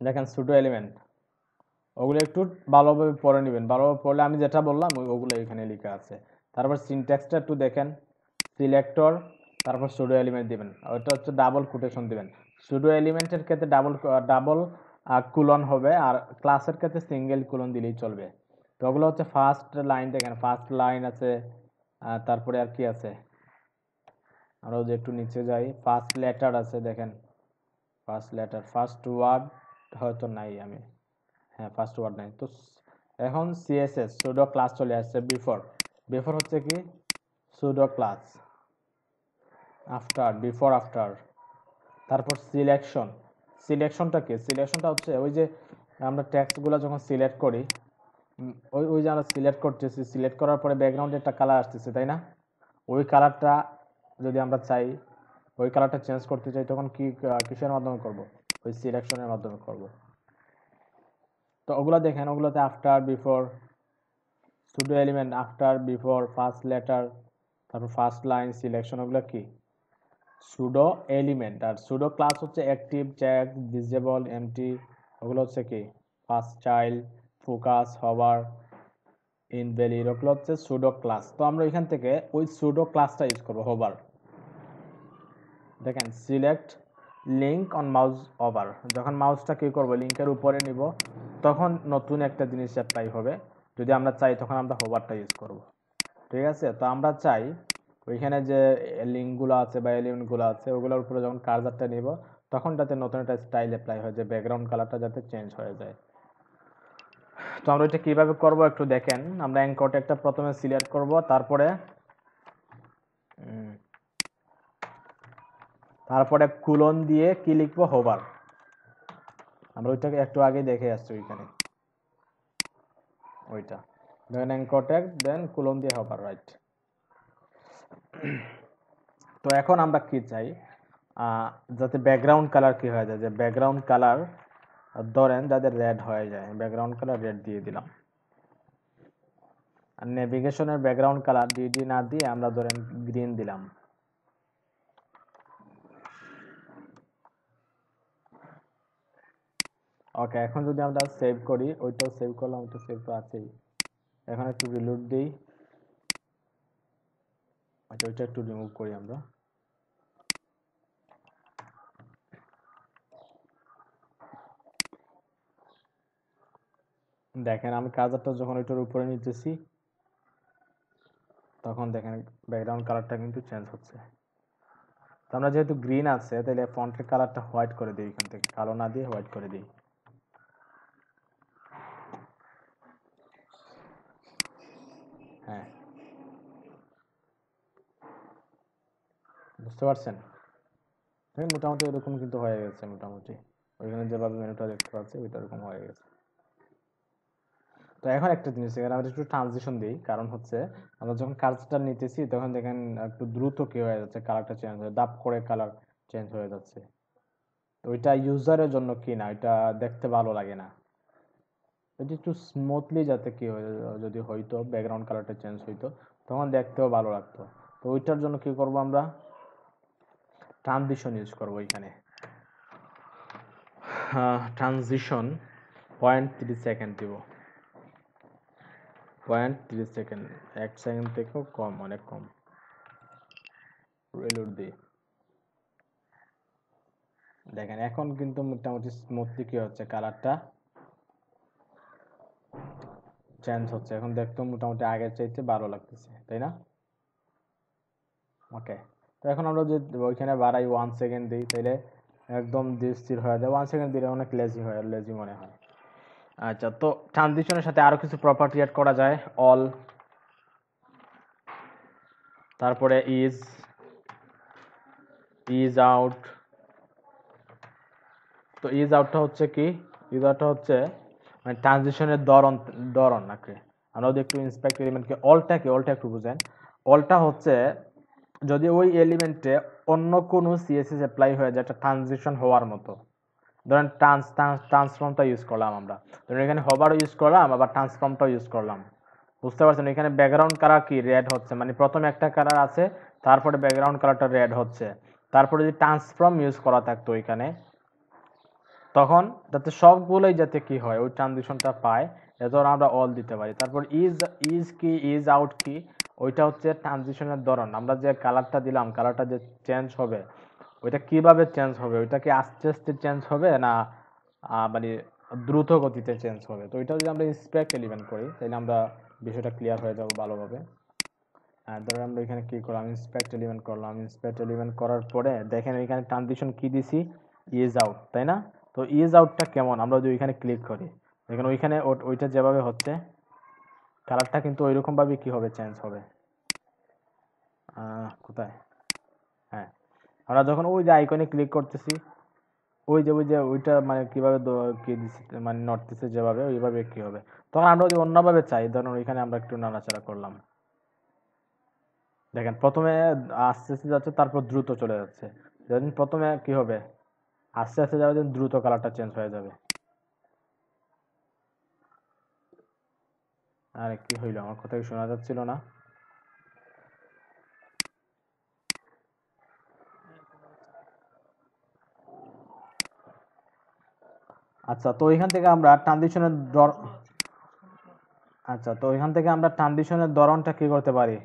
দেখেন সুডো এলিমেন্ট, ওগুলো একটু ভালোভাবে পড়ে নেবেন, ভালোভাবে পড়লে আমি যেটা বললাম ওগুলো এখানে লেখা আছে। তারপর সিনট্যাক্সটা একটু দেখেন, সিলেক্টর তারপর সুডো এলিমেন্ট দিবেন, ওইটা হচ্ছে ডাবল কোটেশন দিবেন। সুডো এলিমেন্টের ক্ষেত্রে ডাবল কুলন হবে, আর ক্লাসের ক্ষেত্রে সিঙ্গেল কুলন দিলেই চলবে। তো ওগুলো হচ্ছে ফার্স্ট লাইন, দেখেন ফার্স্ট লাইন আছে, তারপরে আর কি আছে, আমরা যদি একটু নিচে যাই ফার্স্ট লেটার আছে, দেখেন ফার্স্ট লেটার, ফার্স্ট ওয়ার্ড হয়তো নাই, আমি হ্যাঁ ফার্স্ট ওয়ার্ড নাই। তো এখন সিএসএস সুডো ক্লাস চলে আসছে। বিফোর, বিফোর হচ্ছে কি pseudo class, after before after, তারপর সিলেকশন, সিলেকশনটা কি, সিলেকশনটা হচ্ছে ওই যে আমরা টেক্সটগুলো যখন সিলেক্ট করি, ওই ওই যে আমরা সিলেক্ট করতেছি, সিলেক্ট করার পরে ব্যাকগ্রাউন্ডে একটা কালার আসতেছে তাই না, ওই কালারটা যদি আমরা চাই ওই কালারটা চেঞ্জ করতে চাই তখন কি কিসের মাধ্যমে করব, ওই সিলেকশনের মাধ্যমে করব। তো ওগুলো দেখেন, ওগুলোতে after before, pseudo element after before first letter, তারপর ফার্স্ট লাইন সিলেকশন, ওগুলো কি সুডো এলিমেন্ট। আর সুডো ক্লাস হচ্ছে অ্যাক্টিভ, চেক, ডিসেবল, এমটি, ওগুলো হচ্ছে কি first child, focus, hover, invalid, ওগুলো হচ্ছে সুডো ক্লাস। তো আমরা এখান থেকে ওই সুডো ক্লাসটা ইউজ করবো, হোভার। দেখেন select link on mouse over, যখন মাউসটা কি করবো লিঙ্কের উপরে নিব তখন নতুন একটা জিনিস অ্যাপ্লাই হবে। যদি আমরা চাই তখন আমরা হোভারটা ইউজ করব, ঠিক আছে। তো আমরা চাই ওইখানে যে লিঙ্কগুলো আছে বা এলিমেন্টগুলো আছে ওগুলোর উপরে যখন কার্সারটা নিব তখন যাতে নতুন একটা স্টাইল অ্যাপ্লাই হয়, যে ব্যাকগ্রাউন্ড কালারটা যাতে চেঞ্জ হয়ে যায়। তো আমরা এটা কিভাবে করব একটু দেখেন। আমরা অ্যাঙ্করটা একটা প্রথমে সিলেক্ট করব, তারপরে কুলন দিয়ে কি লিখবো, হোভার। আমরা ওইটাকে একটু আগে দেখে আসছি ওইখানে, ওইটা দেন অ্যাঙ্কর ট্যাগ দেন কুলন দিয়ে হোভার, রাইট। তো এখন আমরা কি চাই, যাতে ব্যাকগ্রাউন্ড কালার কি হয়ে যায়, যে ব্যাকগ্রাউন্ড কালার ধরেন যাদের রেড হয়ে যায়, ব্যাকগ্রাউন্ড কালার রেড দিয়ে দিলাম। আর নেভিগেশনের ব্যাকগ্রাউন্ড কালার ডিডি না দিয়ে আমরা ধরেন গ্রিন দিলাম। ওকে, এখন যদি আমরা সেভ করি, ওইটাও সেভ করলাম, ওইটা সেভ তো আছেই। এখন একটু রিলোড দিই, আচ্ছা ওইটা একটু রিমুভ করি আমরা। দেখেন আমি কার্সারটা যখন ওইটার উপরে নিতেছি তখন দেখেন ব্যাকগ্রাউন্ড কালারটা কিন্তু চেঞ্জ হচ্ছে। তো আমরা যেহেতু গ্রিন আছে তাহলে ফন্টের কালারটা হোয়াইট করে দিই, এখান থেকে কালো না দিয়ে হোয়াইট করে দিই। হ্যাঁ, বুঝতে পারছেন, মোটামুটি এরকম কিন্তু হয়ে গেছে, মোটামুটি ওইখানে যেভাবে মেনুটা দেখতে পাচ্ছি ওইটা এরকম হয়ে গেছে। তো এখন একটা জিনিস এখানে আমরা একটু ট্রানজিশন দিই, কারণ হচ্ছে আমরা যখন কার্সরটা নিতেছি তখন দেখেন একটু দ্রুত কি হয়ে যাচ্ছে, কালারটা চেঞ্জ হয়ে দাপ করে কালার চেঞ্জ হয়ে যাচ্ছে। তো ওইটা ইউজারের জন্য কি না, এটা দেখতে ভালো লাগে না। এটা একটু স্মুথলি যাতে কি হয়, যদি হইতো ব্যাকগ্রাউন্ড কালারটা চেঞ্জ হইতো তখন দেখতেও ভালো লাগতো। তো ওইটার জন্য কি করব, আমরা ট্রানজিশন ইউজ করব এখানে। ট্রানজিশন 0.3 সেকেন্ড দিব, 0.3 সেকেন্ড, 1 সেকেন্ড থেকেও কম, অনেক কম। রিলোড দিই, দেখেন এখন কিন্তু মোটামুটি স্মুথলি কি হচ্ছে, কালারটা চেঞ্জ হচ্ছে, এখন দেখতে মোটামুটি আগের চাইতে ভালো লাগতেছে, তাই না? ওকে, তো এখন আমরা যদি ওইখানে বাড়াই 1 সেকেন্ড দিই তাহলে একদম স্থির হয়ে যায়। 1 সেকেন্ড দিলে অনেক লেজি মনে হয়। আচ্ছা, তো ট্রানজিশনের সাথে আরো কিছু প্রপার্টি অ্যাড করা যায়, অল, তারপরে ইজ আউট। তো ইজ আউটটা হচ্ছে কি, ইজ আউটটা হচ্ছে মানে ট্রানজিশনের ধরন নাকি। আমরা যদি একটু ইন্সপেক্ট এলিমেন্টকে অলটা একটু বুঝেন। অলটা হচ্ছে যদি ওই এলিমেন্টে অন্য কোনো সিএসএস অ্যাপ্লাই হয়ে যায়, একটা ট্রানজিশন হওয়ার মতো, ধরেন ট্রান্সফর্মটা ইউজ করলাম আমরা, ধরেন এখানে হবারও ইউজ করলাম আবার ট্রান্সফর্মটাও ইউজ করলাম, বুঝতে পারছেন? এখানে ব্যাকগ্রাউন্ড কালার কি রেড হচ্ছে, মানে প্রথমে একটা কালার আছে তারপরে ব্যাকগ্রাউন্ড কালারটা রেড হচ্ছে। তারপরে যদি ট্রান্সফর্ম ইউজ করা থাকতো এখানে, তখন যাতে সবগুলোই যাতে কি হয় ওই ট্রানজিশনটা পায়, এজন্য আমরা অল দিতে পারি। তারপর ইজ ইজ কি ইজ আউট কি, ওইটা হচ্ছে ট্রানজিশনের ধরন। আমরা যে কালারটা দিলাম, কালারটা যে চেঞ্জ হবে, ওইটা কিভাবে চেঞ্জ হবে, ওইটা কি আস্তে আস্তে চেঞ্জ হবে না মানে দ্রুত গতিতে চেঞ্জ হবে। তো ওইটা যদি আমরা ইন্সপেক্ট এলিমেন্ট করি তাহলে আমরা বিষয়টা ক্লিয়ার হয়ে যাবো ভালোভাবে। ধরো আমরা এখানে কি করলাম, ইন্সপেক্ট এলিমেন্ট করলাম। ইন্সপেক্ট এলিমেন্ট করার পরে দেখেন এখানে ট্রানজিশন কি দিছি, ইজ আউট, তাই না? তো ইজ আউটটা কেমন, আমরা যদি ওইখানে ক্লিক করি দেখেন ওইখানে ওইটা যেভাবে হচ্ছে কালারটা কিন্তু ওইরকম ভাবে কি হবে, চেঞ্জ হবে। কোথায়, হ্যাঁ, আমরা যখন ওই যে আইকনে ক্লিক করতেছি, ওই যে ওইটা মানে কিভাবে কি দিচ্ছে মানে নড়তেছে যেভাবে, ওইভাবে কি হবে। তখন আমরা যদি অন্যভাবে চাই, ধরুন ওইখানে আমরা একটু নাড়াচাড়া করলাম, দেখেন প্রথমে আস্তে আস্তে যাচ্ছে, তারপর দ্রুত চলে যাচ্ছে। যেদিন প্রথমে কি হবে, আস্তে আস্তে যাবে, যেদিন দ্রুত কালারটা চেঞ্জ হয়ে যাবে। আরে কি হইলো, আমার কথা কি শোনা যাচ্ছিল না? হ্যাঁ, শোনা যাচ্ছে। আচ্ছা, তো এখান থেকে আমরা ট্রানজিশনের আচ্ছা, তো এখান থেকে আমরা ট্রানজিশনের ধরনটা কি করতে পারি,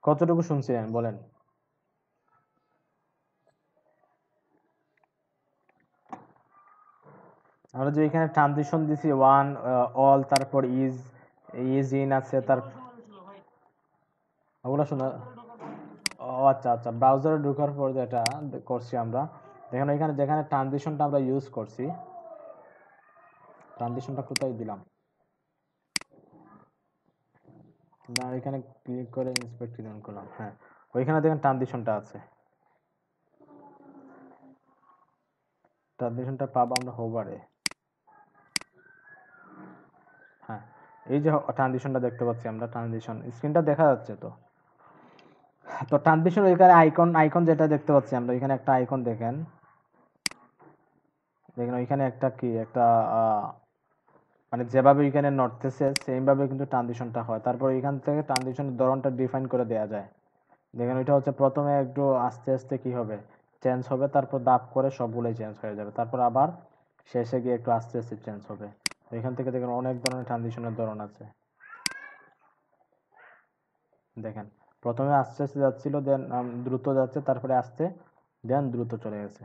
কতটুকু শুনছিলেন বলেন? আমরা যে এখানে ট্রানজিশন দিছি ওয়ান, অল, তারপর ইজ, ইজ ইন আছে, তার ওগুলো শোনা। ও আচ্ছা আচ্ছা, ব্রাউজারে ঢোকার পর যেটা করছি আমরা, দেখেন এখানে যেখানে ট্রানজিশনটা আমরা ইউজ করছি, ট্রানজিশনটা কোথায় দিলাম, না এখানে ক্লিক করে ইন্সপেক্ট অন করলাম, হ্যাঁ, ওইখানে দেখেন ট্রানজিশনটা আছে। ট্রানজিশনটা পাবো আমরা হোভারে, হ্যাঁ, এই যে ট্রানজিশনটা দেখতে পাচ্ছি আমরা, ট্রানজিশন স্ক্রিনটা দেখা যাচ্ছে তো। তো ট্রানজিশন এখানে আইকন আইকন যেটা দেখতে পাচ্ছি আমরা, এখানে একটা আইকন দেখেন, দেখেন ওইখানে একটা কি একটা মানে যেভাবে এখানে নড়তেছে সেম ভাবে কিন্তু ট্রানজিশনটা হয়। তারপর এখান থেকে ট্রানজিশনের ধরনটা ডিফাইন করে দেওয়া যায়। দেখেন ওইটা হচ্ছে প্রথমে একটু আস্তে আস্তে কি হবে, চেঞ্জ হবে, তারপর দাপ করে সবগুলোই চেঞ্জ হয়ে যাবে, তারপর আবার শেষে গিয়ে একটু আস্তে আস্তে চেঞ্জ হবে। এখান থেকে দেখেন অনেক ধরনের ট্রানজিশনের ধরন আছে। দেখেন প্রথমে আস্তে আস্তে যাচ্ছিল, দেন দ্রুত যাচ্ছে, তারপরে আস্তে, দেন দ্রুত চলে গেছে,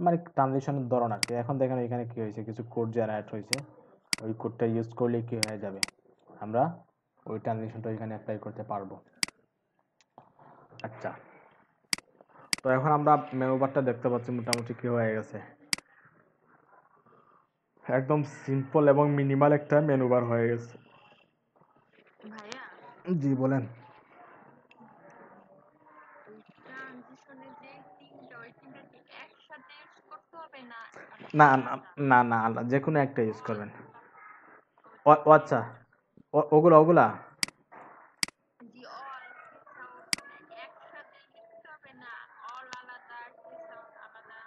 মানে ট্রানজিশনের ধরন আর কি। এখন দেখেন এখানে কি হয়েছে, কিছু কোড জেনারেট হয়েছে, ওই কোডটা ইউজ করলে কি হয়ে যাবে, আমরা ওই ট্রানজিশনটা এখানে অ্যাপ্লাই করতে পারবো। আচ্ছা, তো এখন আমরা মেনু বারটা দেখতে পাচ্ছি মোটামুটি কি হয়ে গেছে, একদম সিম্পল এবং মিনিমাল একটা মেনু বার হয়ে গেছে। ভাইয়া, জি বলেন। ওই ট্রানজিশনের যে তিনটা, ওই তিনটা কি একসাথে ইউজ করতে হবে না না আলাদা না আলাদা? না না আলাদা, যে কোনো একটা ইউজ করবেন। ও ও যে ও আচ্ছা, ওগুলা ওগুলা জি, অল ফেস আউট মানে একসাথে লিখতে হবে না, অল আলাদা ফেস আউট আলাদা,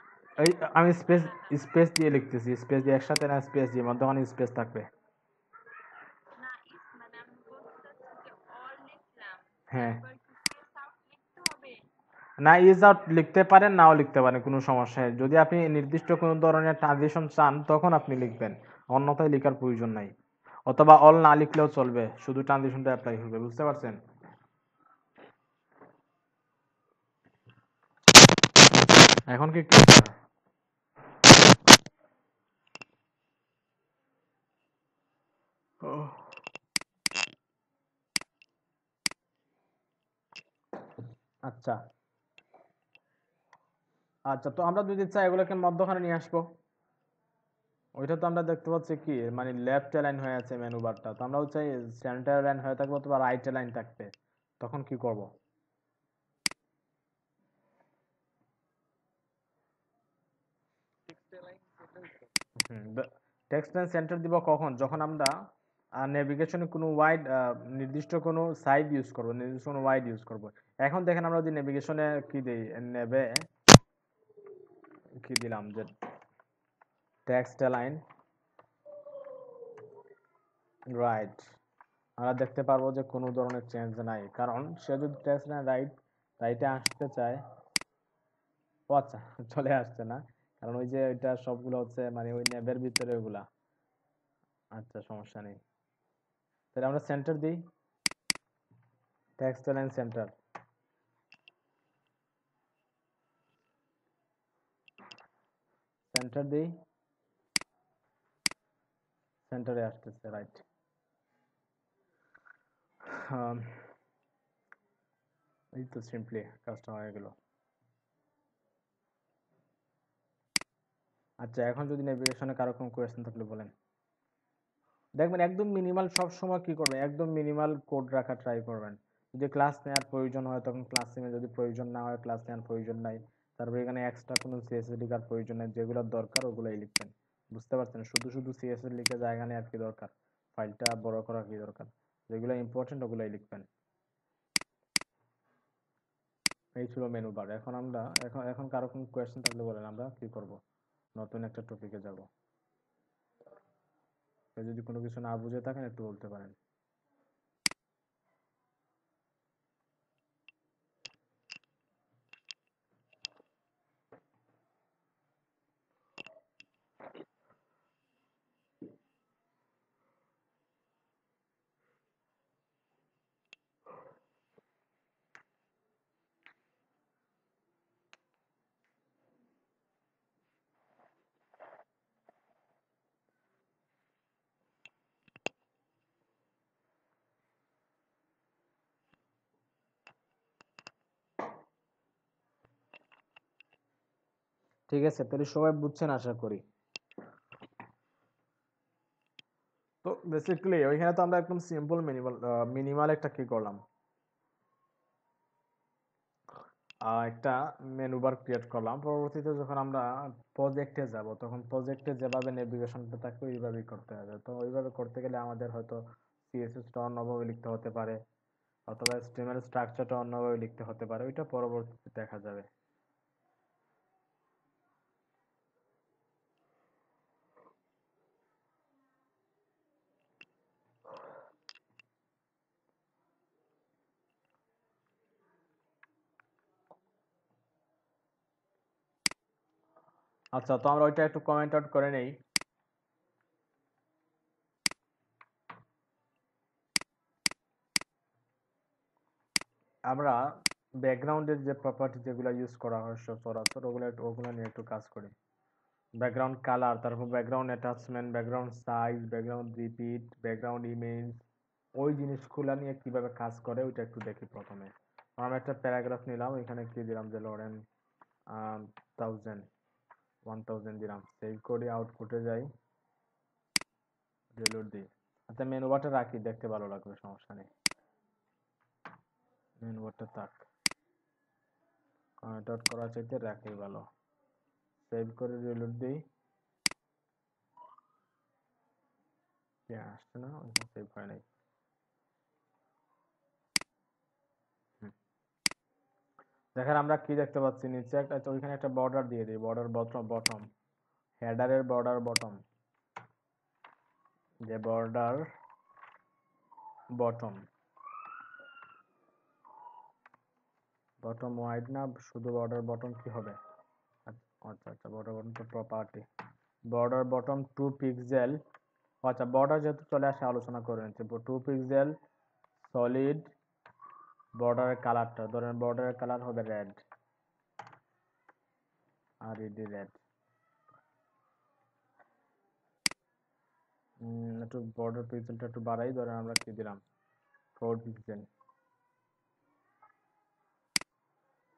এই আমি এরকম স্পেস আলাদা? স্পেস দিয়ে লিখতেছি, স্পেস দিয়ে একসাথে না, স্পেস দিয়ে মধ্যখানে স্পেস থাকবে। না, মানে আমি বলতে চাচ্ছি যে অল লিখলাম, হ্যাঁ, তারপর কি ফেস আউট লিখতে হবে? না ইজ আউট লিখতে পারেন, নাও লিখতে পারেন, কোনো সমস্যা নেই। যদি আপনি নির্দিষ্ট কোনো ধরনের ট্রানজিশন চান তখন আপনি লিখবেন, অন্যথায় লেখার প্রয়োজন নাই। অথবা অল না লিখলেও চলবে, শুধু ট্রানজিশনটা অ্যাপ্লাই হবে, বুঝতে পারছেন? এখন কি ক্লিয়ার? আচ্ছা আচ্ছা, তো আমরা যদি চাই এগুলোকে মধ্যখানে নিয়ে আসবো, ওইটা তো আমরা দেখতে পাচ্ছি কি মানে লেফট অ্যালাইন হয়ে আছে মেনু বারটা, তো আমরা চাই সেন্টার অ্যালাইন হয়ে থাকবে অথবা রাইট অ্যালাইন থাকবে, তখন কি করব? টেক্সট অ্যালাইন সেন্টার দিতে হবে। টেক্সট লাইন সেন্টার দিব কখন, যখন আমরা নেভিগেশনে কোনো ওয়াইড নির্দিষ্ট কোনো সাইড ইউজ করব, নির্দিষ্ট কোনো ওয়াইড ইউজ করব। এখন দেখেন আমরা যদি নেভিগেশনে কি দিই, নেবে কি দিলাম যে টেক্সট লাইন রাইট, আমরা দেখতে পারবো যে কোনো ধরনের চেঞ্জ নাই, কারণ সে যদি টেক্সট লাইন রাইটে আসতে চায়, ও আচ্ছা চলে আসছে না, কারণ ওই যে এটা সবগুলো হচ্ছে মানে ওই ন্যাবের ভিতরে ওগুলা। আচ্ছা সমস্যা নেই, তাহলে আমরা সেন্টার দিই, টেক্সট লাইন সেন্টার, সেন্টার দিই, সেন্টারে আসতেছে রাইট। এই তো সিম্পলি কাজটা হয়ে গেল। আচ্ছা এখন যদি নেভিগেশনে কারো কোনো কোয়েশ্চেন থাকলে বলেন। দেখবেন একদম মিনিমাল সব সময় কি করবেন, একদম মিনিমাল কোড রাখা ট্রাই করবেন। যদি ক্লাস নেওয়ার প্রয়োজন হয় তখন ক্লাস নেবেন, যদি প্রয়োজন না হয় ক্লাস নেওয়ার প্রয়োজন নাই। তারপরে এখানে এক্সট্রা কোনো সিএসএস লিখার প্রয়োজন নেই, যেগুলোর দরকার ওগুলোই লিখবেন। বুঝতে পারছেন, শুধু শুধু সিএসএস লিখে জায়গা নেওয়ার কি দরকার, ফাইলটা বড় করার কি দরকার, যেগুলো ইম্পর্টেন্ট ওগুলোই লিখবেন। এই ছিল মেনু বার। এখন আমরা এখন এখন কারো কোনো কোয়েশ্চেন থাকলে বলেন, আমরা কি করব, নতুন একটা টপিকে যাব। যদি কোনো কিছু না বুঝে থাকেন একটু বলতে পারেন। ঠিক আছে, তাহলে সবাই বুঝছেন আশা করি। তো বেসিক্যালি ওইখানে তো আমরা একদম সিম্পল মিনিমাল মিনিমাল একটা কি করলাম, একটা মেনু বার ক্রিয়েট করলাম। পরবর্তীতে যখন আমরা প্রজেক্টে যাব তখন প্রজেক্টে যেভাবে নেভিগেশনটা থাকবে ওইভাবেই করতে হবে। তো ওইভাবে করতে গেলে আমাদের হয়তো সিএসএসটা অন্যভাবে লিখতে হতে পারে, অথবা স্ট্রিমের স্ট্রাকচারটা অন্যভাবে লিখতে হতে পারে, ওইটা পরবর্তীতে দেখা যাবে। আচ্ছা, তো আমরা ওইটা একটু কমেন্ট আউট করে নেই। আমরা ব্যাকগ্রাউন্ডের যে প্রপার্টি যেগুলো ইউজ করা হয় সচরাচর ওগুলো নিয়ে একটু কাজ করি। ব্যাকগ্রাউন্ড কালার, তারপর background attachment, background size, background repeat, background image, ওই জিনিসগুলো নিয়ে কিভাবে কাজ করে ওইটা একটু দেখি প্রথমে। আমরা একটা প্যারাগ্রাফ নিলাম, এখানে কি দিলাম যে লরেন 1000 দিলাম, সেভ করে আউটপুটে যাই, রিলোড দিই। আচ্ছা মেনু বারটা রাখি, দেখতে ভালো লাগবে, সমস্যা নেই, মেনু বারটা থাক, কমেন্ট আউট করার চাইতে রাখি ভালো। সেভ করে রিলোড দিই, আসছে না, সেভ হয় নাই। দেখেন আমরা কি দেখতে পাচ্ছি, নিচে একটা, ওইখানে একটা বর্ডার দিয়ে দিই, বর্ডার বটম, হেডারের বর্ডার বটম, যে বর্ডার বটম, বটম ওয়াইড না, শুধু বর্ডার বটম কি হবে? আচ্ছা আচ্ছা, বর্ডার বটম তো প্রপার্টি, বর্ডার বটম 2 পিক্সেল। আচ্ছা বর্ডার যেহেতু চলে আসে আলোচনা করে নিচ্ছি, 2 পিক্সেল সলিড। বর্ডারের কালারটা ধরেন, বর্ডারের কালার হবে রেড, আর ইডি রেড। একটু বর্ডার পিক্সেলটা একটু বাড়াই, ধরেন আমরা কি দিলাম 4 পিক্সেল।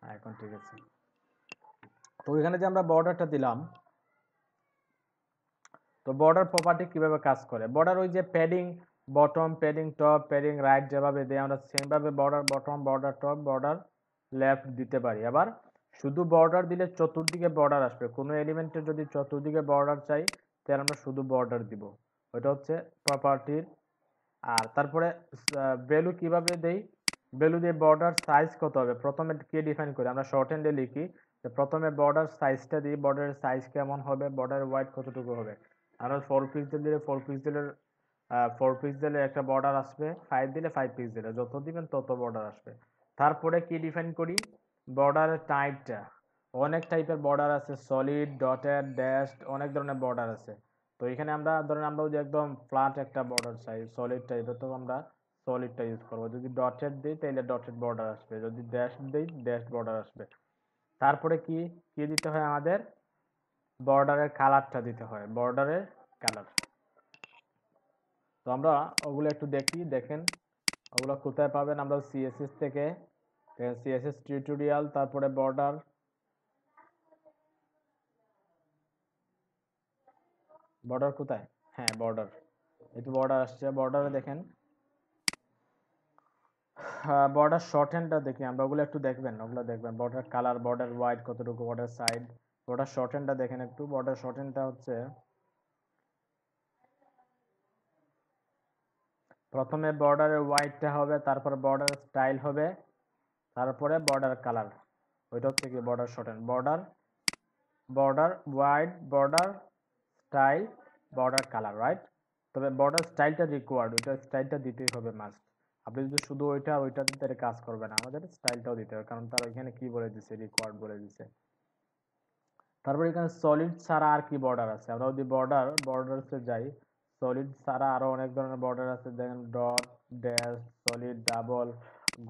এখন ঠিক আছে। তো ওইখানে যে আমরা বর্ডারটা দিলাম, তো বর্ডার প্রপার্টি কিভাবে কাজ করে, বর্ডার ওই যে padding bottom, padding top, padding right যেভাবে দেয় আমরা সেমভাবে border bottom, border top, border left দিতে পারি। আবার শুধু বর্ডার দিলে চতুর্দিকে বর্ডার আসবে, কোনো এলিমেন্টের যদি চতুর্দিকে বর্ডার চাই তাহলে আমরা শুধু বর্ডার দিব, ওটা হচ্ছে প্রপার্টির। আর তারপরে ভ্যালু কিভাবে দেই, ভ্যালু দিয়ে বর্ডার সাইজ কত হবে প্রথমে কে ডিফাইন করি, আমরা শর্ট হ্যান্ডে লিখি যে প্রথমে বর্ডার সাইজটা দিই, বর্ডারের সাইজ কেমন হবে, বর্ডার ওয়াইড কতটুকু হবে। আমরা 4 পিক্সেল দিলে 4 পিক্সেলের 4 পিক্সেলের একটা বর্ডার আসবে, 5 দিলে 5 পিক্সেলের, যত দিবেন তত বর্ডার আসবে। তারপরে কি ডিফাইন করি, বর্ডারের টাইপটা, অনেক টাইপের বর্ডার আছে, সলিড, ডটেড, ড্যাশড, অনেক ধরনের বর্ডার আছে। তো এখানে আমরা ধরেন আমরা যদি একদম ফ্ল্যাট একটা বর্ডার চাই সলিড টাইপের, তো আমরা সলিডটা ইউজ করবো। যদি ডটেড দিই তাহলে ডটেড বর্ডার আসবে, যদি ড্যাশ দিই ড্যাশ বর্ডার আসবে। তারপরে কি কি দিতে হয় আমাদের? বর্ডারের কালারটা দিতে হয়, বর্ডারের কালার। তো আমরা ওগুলো একটু দেখি, দেখেন ওগুলো কোথায় পাবেন? আমরা সিএসএস থেকে, সিএসএস টিউটোরিয়াল, তারপরে বর্ডার, বর্ডার কোথায়? হ্যাঁ বর্ডার, একটু বর্ডার আসছে, বর্ডারে দেখেন বর্ডার শর্ট হ্যান্ডটা দেখি আমরা, ওগুলো একটু দেখবেন, ওগুলো দেখবেন বর্ডার কালার, বর্ডার ওয়াইড কতটুকু, বর্ডার সাইড, বর্ডার শর্ট হ্যান্ডটা দেখেন একটু। বর্ডার শর্ট হ্যান্ডটা হচ্ছে প্রথমে বর্ডারের ওয়াইডটা হবে, তারপরে বর্ডার স্টাইল হবে, তারপরে বর্ডার কালার। ওইটা হচ্ছে কি border short hand. Border, border wide, border style, border colour, right? তবে বর্ডার স্টাইলটা রিকোয়ার্ড, ওইটা স্টাইলটা দিতেই হবে মাস্ট। আপনি যদি শুধু ওইটা দিতে কাজ করবে না, আমাদের স্টাইলটাও দিতে হবে, কারণ তারা এখানে কি বলে দিছে, রিকোয়ার্ড বলে দিছে। তারপর এখানে সলিড ছাড়া আর কি বর্ডার আছে? আমরা যদি বর্ডারসে যাই, সলিড ছাড়া আরো অনেক ধরনের বর্ডার আছে, দেখেন ডট, ড্যাশ, সলিড, ডাবল,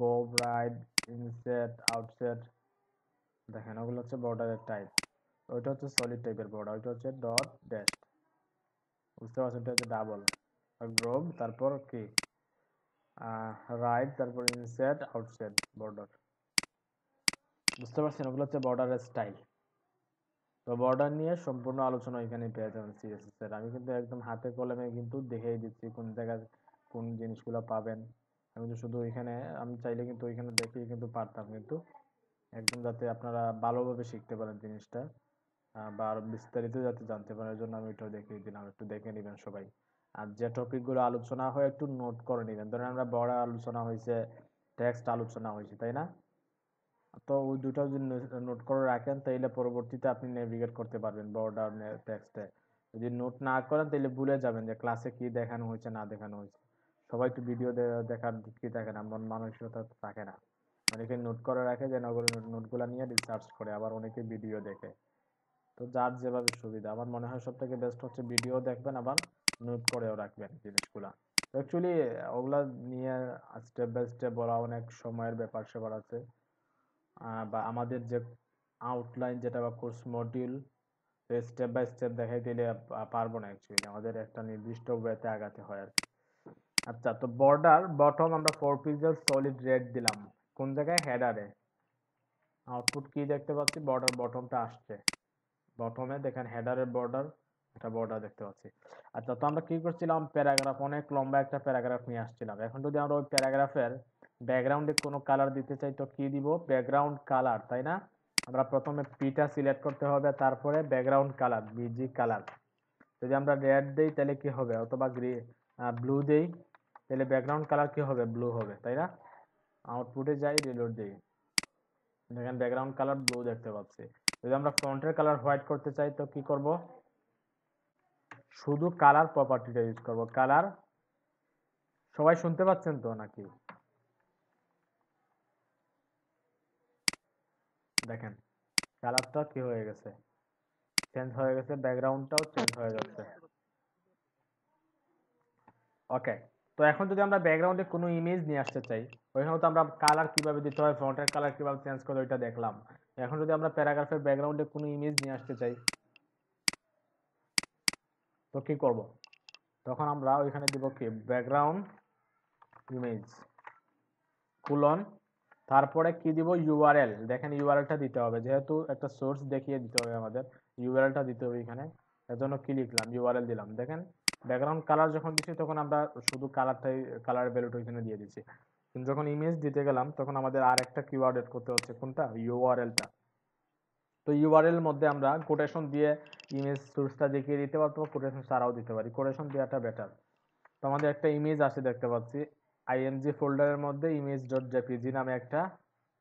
গো, রাইট, ইনসেট, আউটসেট, দেখেন ওগুলো হচ্ছে বর্ডারের টাইপ। ওইটা হচ্ছে সলিড টাইপের বর্ডার, ওইটা হচ্ছে ডট, ড্যাশ, বুঝতে পারছেন? এটা হচ্ছে ডাবল, গ্রোভ, তারপর কি রাইট, তারপর ইনসেট, আউটসেট বর্ডার, বুঝতে পারছেন? ওগুলো হচ্ছে বর্ডারের স্টাইল। তো বর্ডার নিয়ে সম্পূর্ণ আলোচনা এখানে পেয়ে যাবেন সিএসএস এর। আমি কিন্তু একদম হাতে কলমে কিন্তু দেখিয়ে দিচ্ছি কোন জায়গায় কোন জিনিসগুলো পাবেন। আমি তো শুধু এখানে, আমি চাইলে কিন্তু ওইখানে দেখিয়ে কিন্তু পারতাম, কিন্তু একদম যাতে আপনারা ভালোভাবে শিখতে পারেন জিনিসটা, বা আরো বিস্তারিত যাতে জানতে পারেন, এর জন্য আমি এটাও দেখিয়ে দিলাম, একটু দেখে নেবেন সবাই। আর যে টপিকগুলো আলোচনা হয় একটু নোট করে নেবেন। ধরেন আমরা বড় আলোচনা হয়েছে, টেক্সট আলোচনা হয়েছে, তাই না? তো ওই দুটো যদি নোট করে রাখেন তাহলে পরবর্তীতে আপনি নেভিগেট করতে পারবেন বর্ডার টেক্সটে। যদি নোট না করেন তাহলে ভুলে যাবেন যে ক্লাসে কি দেখানো হয়েছে না দেখানো হয়েছে। সবাই একটু ভিডিও দেখার কি দেখে না, মন মানসিকতা থাকে না। অনেকে নোট করে রাখে, যে নোটগুলো নিয়ে রিসার্চ করে, আবার অনেকে ভিডিও দেখে। তো যার যেভাবে সুবিধা, আমার মনে হয় সব থেকে বেস্ট হচ্ছে ভিডিও দেখবেন, আবার নোট করেও রাখবেন জিনিসগুলা। তো অ্যাকচুয়ালি ওগুলা নিয়ে স্টেপ বাই স্টেপ বলা অনেক সময়ের ব্যাপার স্যাপার আছে। বা আমাদের যে আউটলাইন যেটা বা course module, step by step দেখাই দিলে পারবো না অ্যাকচুয়ালি, আমাদের একটা নির্দিষ্ট ওয়েতে আগাতে হয় আর কি। আচ্ছা, তো বর্ডার বটম আমরা 4 পিক্সেল সলিড রেড দিলাম কোন জায়গায়? হেডারে। আউটপুট কি দেখতে পাচ্ছি? বর্ডার বটমটা আসছে, বটমে দেখেন হেডারের বর্ডার, একটা বর্ডার দেখতে পাচ্ছি। আচ্ছা, তো আমরা কি করছিলাম? প্যারাগ্রাফ, অনেক লম্বা একটা প্যারাগ্রাফ নিয়ে আসছিলাম। এখন যদি আমরা ওই প্যারাগ্রাফের ব্যাকগ্রাউন্ডে কোনো কালার দিতে চাই, তো কি দিব? ব্যাকগ্রাউন্ড কালার, তাই না? আমরা প্রথমে পিটা সিলেক্ট করতে হবে, তারপরে ব্যাকগ্রাউন্ড কালার, বিজি কালার। যদি আমরা রেড দেই তাহলে কি হবে? অথবা ব্লু দেই তাহলে ব্যাকগ্রাউন্ড কালার কি হবে? ব্লু হবে, তাই না? আউটপুটে যাই, রিলোড দেই, দেখেন ব্যাকগ্রাউন্ড কালার ব্লু দেখতে পাচ্ছি। যদি আমরা ফন্টের কালার হোয়াইট করতে চাই, তো কি করব? শুধু কালার প্রপার্টিটা ইউজ করব। কালার, সবাই শুনতে পাচ্ছেন তো নাকি? দেখেন কালারটা কি হয়ে গেছে, চেঞ্জ হয়ে গেছে, ব্যাকগ্রাউন্ডটাও চেঞ্জ হয়ে যাচ্ছে। ওকে, তো এখন যদি আমরা ব্যাকগ্রাউন্ডে কোনো ইমেজ নিয়ে আসতে চাই, ওইখানে তো আমরা কালার কিভাবে দিতে হয়, ফন্টের কালার কিভাবে চেঞ্জ করে ওইটা দেখলাম। এখন যদি আমরা প্যারাগ্রাফের ব্যাকগ্রাউন্ডে কোনো ইমেজ নিয়ে আসতে চাই, তো কি করব? তখন আমরা ওইখানে দিব কি? ব্যাকগ্রাউন্ড ইমেজ কুলন, তারপরে কি দিব? ইউআরএল। দেখেন ইউআরএলটা দিতে হবে, যেহেতু একটা সোর্স দেখিয়ে দিতে হবে আমাদের, ইউআরএলটা দিতে হবে এখানে। এর জন্য কি লিখলাম? ইউআরএল দিলাম। দেখেন ব্যাকগ্রাউন্ড কালার যখন দিচ্ছি তখন আমরা শুধু কালারটাই, কালারের ভ্যালুটা এখানে দিয়ে দিচ্ছি। কিন্তু যখন ইমেজ দিতে গেলাম তখন আমাদের আর একটা কিওয়ার্ড এড করতে হচ্ছে, কোনটা? ইউআরএলটা। তো ইউআরএল মধ্যে আমরা কোটেশন দিয়ে ইমেজ সোর্সটা দেখিয়ে দিতে পারবো, কোটেশন ছাড়াও দিতে পারি, কোটেশন দেওয়াটা বেটার। তো আমাদের একটা ইমেজ আসে দেখতে পাচ্ছি, আইএমজি ফোল্ডারের মধ্যে ইমেজ ডট জেপিজি নামে একটা